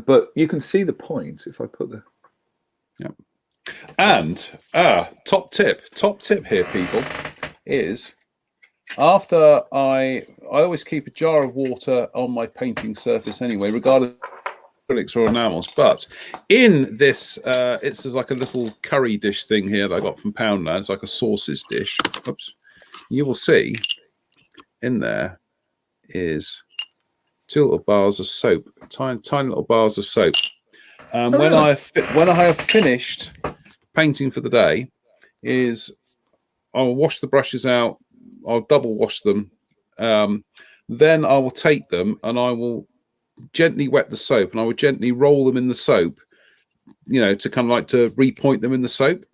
But you can see the point if I put the. Yep. And top tip here, people, is after I always keep a jar of water on my painting surface anyway, regardless of acrylics or enamels. But in this, it's like a little curry dish thing here that I got from Poundland. It's like a sauces dish. Oops. You will see in there is 2 little bars of soap, tiny little bars of soap. When I have finished painting for the day, I'll wash the brushes out. I'll double wash them. Then I will take them and I will gently wet the soap, and I will gently roll them in the soap, to kind of like to repoint them in the soap.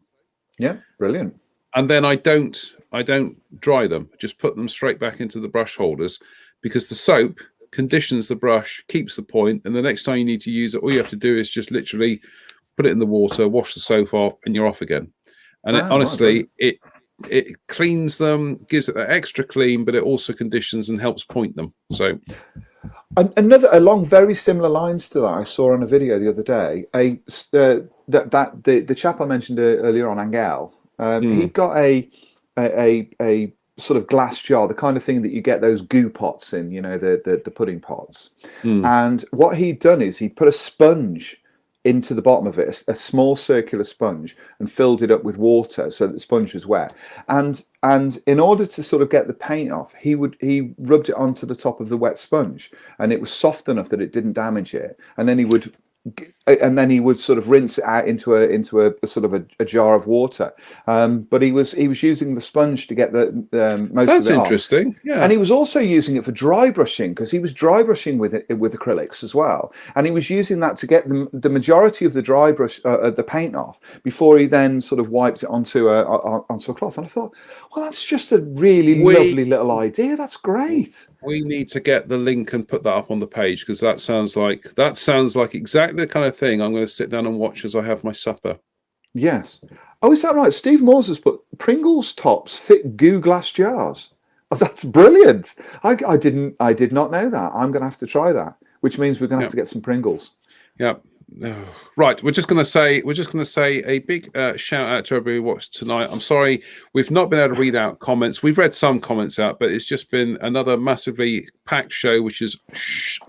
Yeah, brilliant. And then I don't dry them. Just put them straight back into the brush holders, because the soap conditions the brush, keeps the point, and the next time you need to use it, all you have to do is just literally put it in the water, wash the soap off, and you're off again. And honestly, it cleans them, gives it that extra clean, but it also conditions and helps point them. So along very similar lines to that, I saw on a video the other day the chap I mentioned earlier on, Angel. He'd got a sort of glass jar, the kind of thing that you get those goo pots in, the pudding pots. And what he'd done is he'd put a sponge into the bottom of it, a small circular sponge, and filled it up with water so that the sponge was wet. And in order to sort of get the paint off, he rubbed it onto the top of the wet sponge, and it was soft enough that it didn't damage it. And then he would sort of rinse it out into a sort of a jar of water. But he was using the sponge to get the most That's of it interesting. off. Yeah. And he was also using it for dry brushing, because he was dry brushing with acrylics as well. And he was using that to get the majority of the dry brush the paint off before he then sort of wiped it onto a cloth. And I thought, well, that's just a really lovely little idea. That's great. We need to get the link and put that up on the page, because that sounds like exactly the kind of thing I'm going to sit down and watch as I have my supper. Yes. Oh, is that right? Steve Moores has put Pringles tops fit goo glass jars. Oh, that's brilliant. I did not know that. I'm going to have to try that, which means we're going to have to get some Pringles. Yeah. Right, we're just going to say a big shout out to everybody who watched tonight. I'm sorry we've not been able to read out comments. We've read some comments out, but it's just been another massively packed show, which has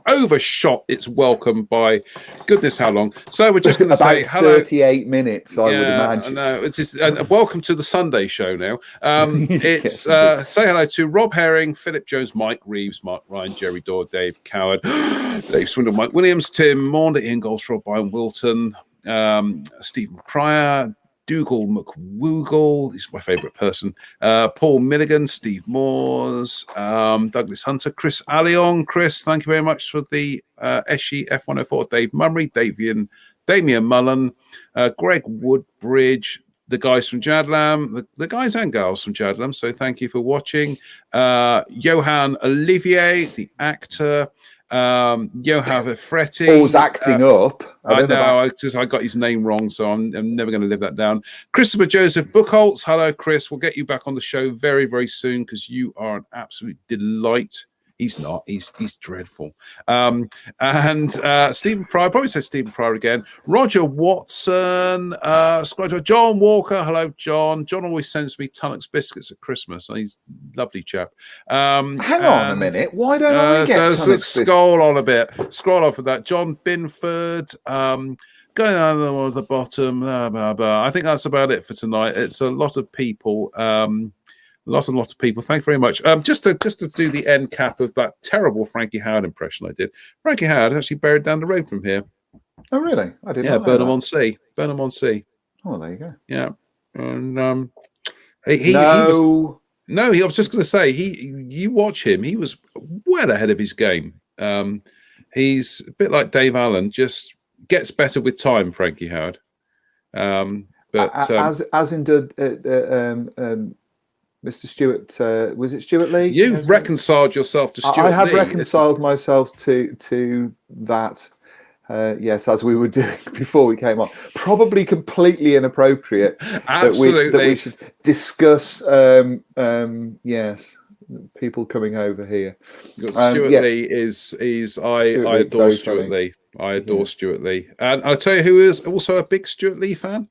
overshot its welcome by goodness how long. So we're just going to say hello. 38 minutes, I would imagine. No, it's just, and welcome to the Sunday show now. It's say hello to Rob Herring, Philip Jones, Mike Reeves, Mark Ryan, Jerry Dorr, Dave Coward, Dave Swindle, Mike Williams, Tim Maunda, Ian Goldshaw, Brian Wilton, Stephen Pryor, Dougal McWoogle, he's my favourite person, Paul Milligan, Steve Moores, Douglas Hunter, Chris Allion. Chris, thank you very much for the Eshy F104, Dave Mummery, Damien Mullen, Greg Woodbridge, the guys from Jadlam, the guys and girls from Jadlam, so thank you for watching. Johan Olivier, the actor, Johan Vifretti, always acting up. I know. I got his name wrong, so I'm never going to live that down. Christopher Joseph Buchholz. Hello, Chris. We'll get you back on the show very, very soon, because you are an absolute delight. He's not. He's dreadful. And Stephen Pryor. Probably said Stephen Pryor again. Roger Watson. John Walker. Hello, John. John always sends me Tunnocks biscuits at Christmas. He's a lovely chap. Hang on a minute. Why don't I get Tunnocks biscuits? Scroll on a bit. Scroll off of that. John Binford. Going down the bottom. Blah, blah, blah. I think that's about it for tonight. It's a lot of people. Lot of people. Thank you very much. Just to do the end cap of that terrible Frankie Howard impression I did. Frankie Howard actually buried down the road from here. Oh, really? I didn't. Yeah, Burnham on Sea. Burnham on Sea. Oh, there you go. Yeah, and I was just going to say you watch him. He was well ahead of his game. He's a bit like Dave Allen. Just gets better with time, Frankie Howard. But as in Mr. Stuart, was it Stuart Lee? You've reconciled yourself to Stuart Lee. I have reconciled myself to that. Yes, as we were doing before we came on. Probably completely inappropriate. Absolutely. That we should discuss. Yes, people coming over here. Stuart Lee is I adore Stuart Lee. I adore Stuart Lee, and I'll tell you who is also a big Stuart Lee fan.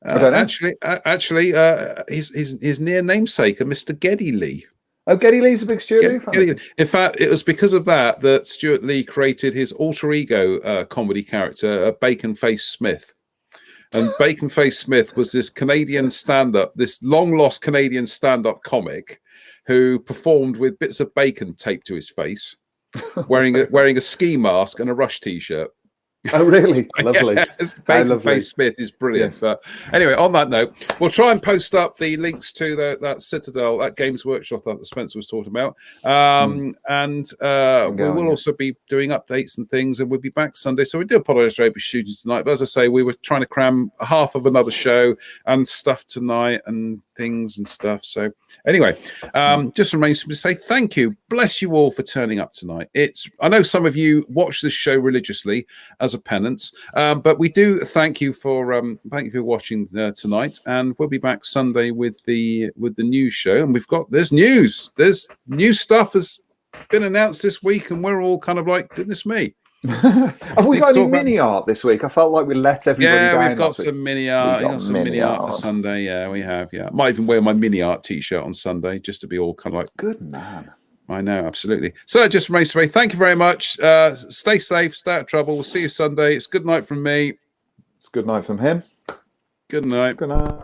Actually, his near namesake, Mr. Geddy Lee. Oh, Geddy Lee's a big Stuart Lee fan. In fact, it was because of that Stuart Lee created his alter ego comedy character, Bacon Face Smith. And Bacon Face Smith was this Canadian stand-up, this long-lost Canadian stand-up comic who performed with bits of bacon taped to his face, wearing a ski mask and a Rush T-shirt. Oh, really? Lovely. Yes, Bacon Face Smith is brilliant. Yes. But anyway, on that note, we'll try and post up the links to that Citadel, that Games Workshop that Spencer was talking about. And we will also be doing updates and things, and we'll be back Sunday. So we do apologize for shooting tonight. But as I say, we were trying to cram half of another show and stuff tonight and things and stuff. So anyway, just remains to say thank you. Bless you all for turning up tonight. I know some of you watch this show religiously, as as a penance. But we do thank you for watching tonight, and we'll be back Sunday with the news show. And there's news. There's new stuff has been announced this week, and we're all kind of like, goodness me. Have we got any mini art this week? I felt like we let everybody down. Yeah, we've got some mini art. We've got some mini art for Sunday. Yeah, we have. Yeah, might even wear my mini art t-shirt on Sunday just to be all kind of like. Good man. I know, absolutely. So it just remains to say thank you very much. Stay safe, stay out of trouble. We'll see you Sunday. It's good night from me. It's good night from him. Good night. Good night.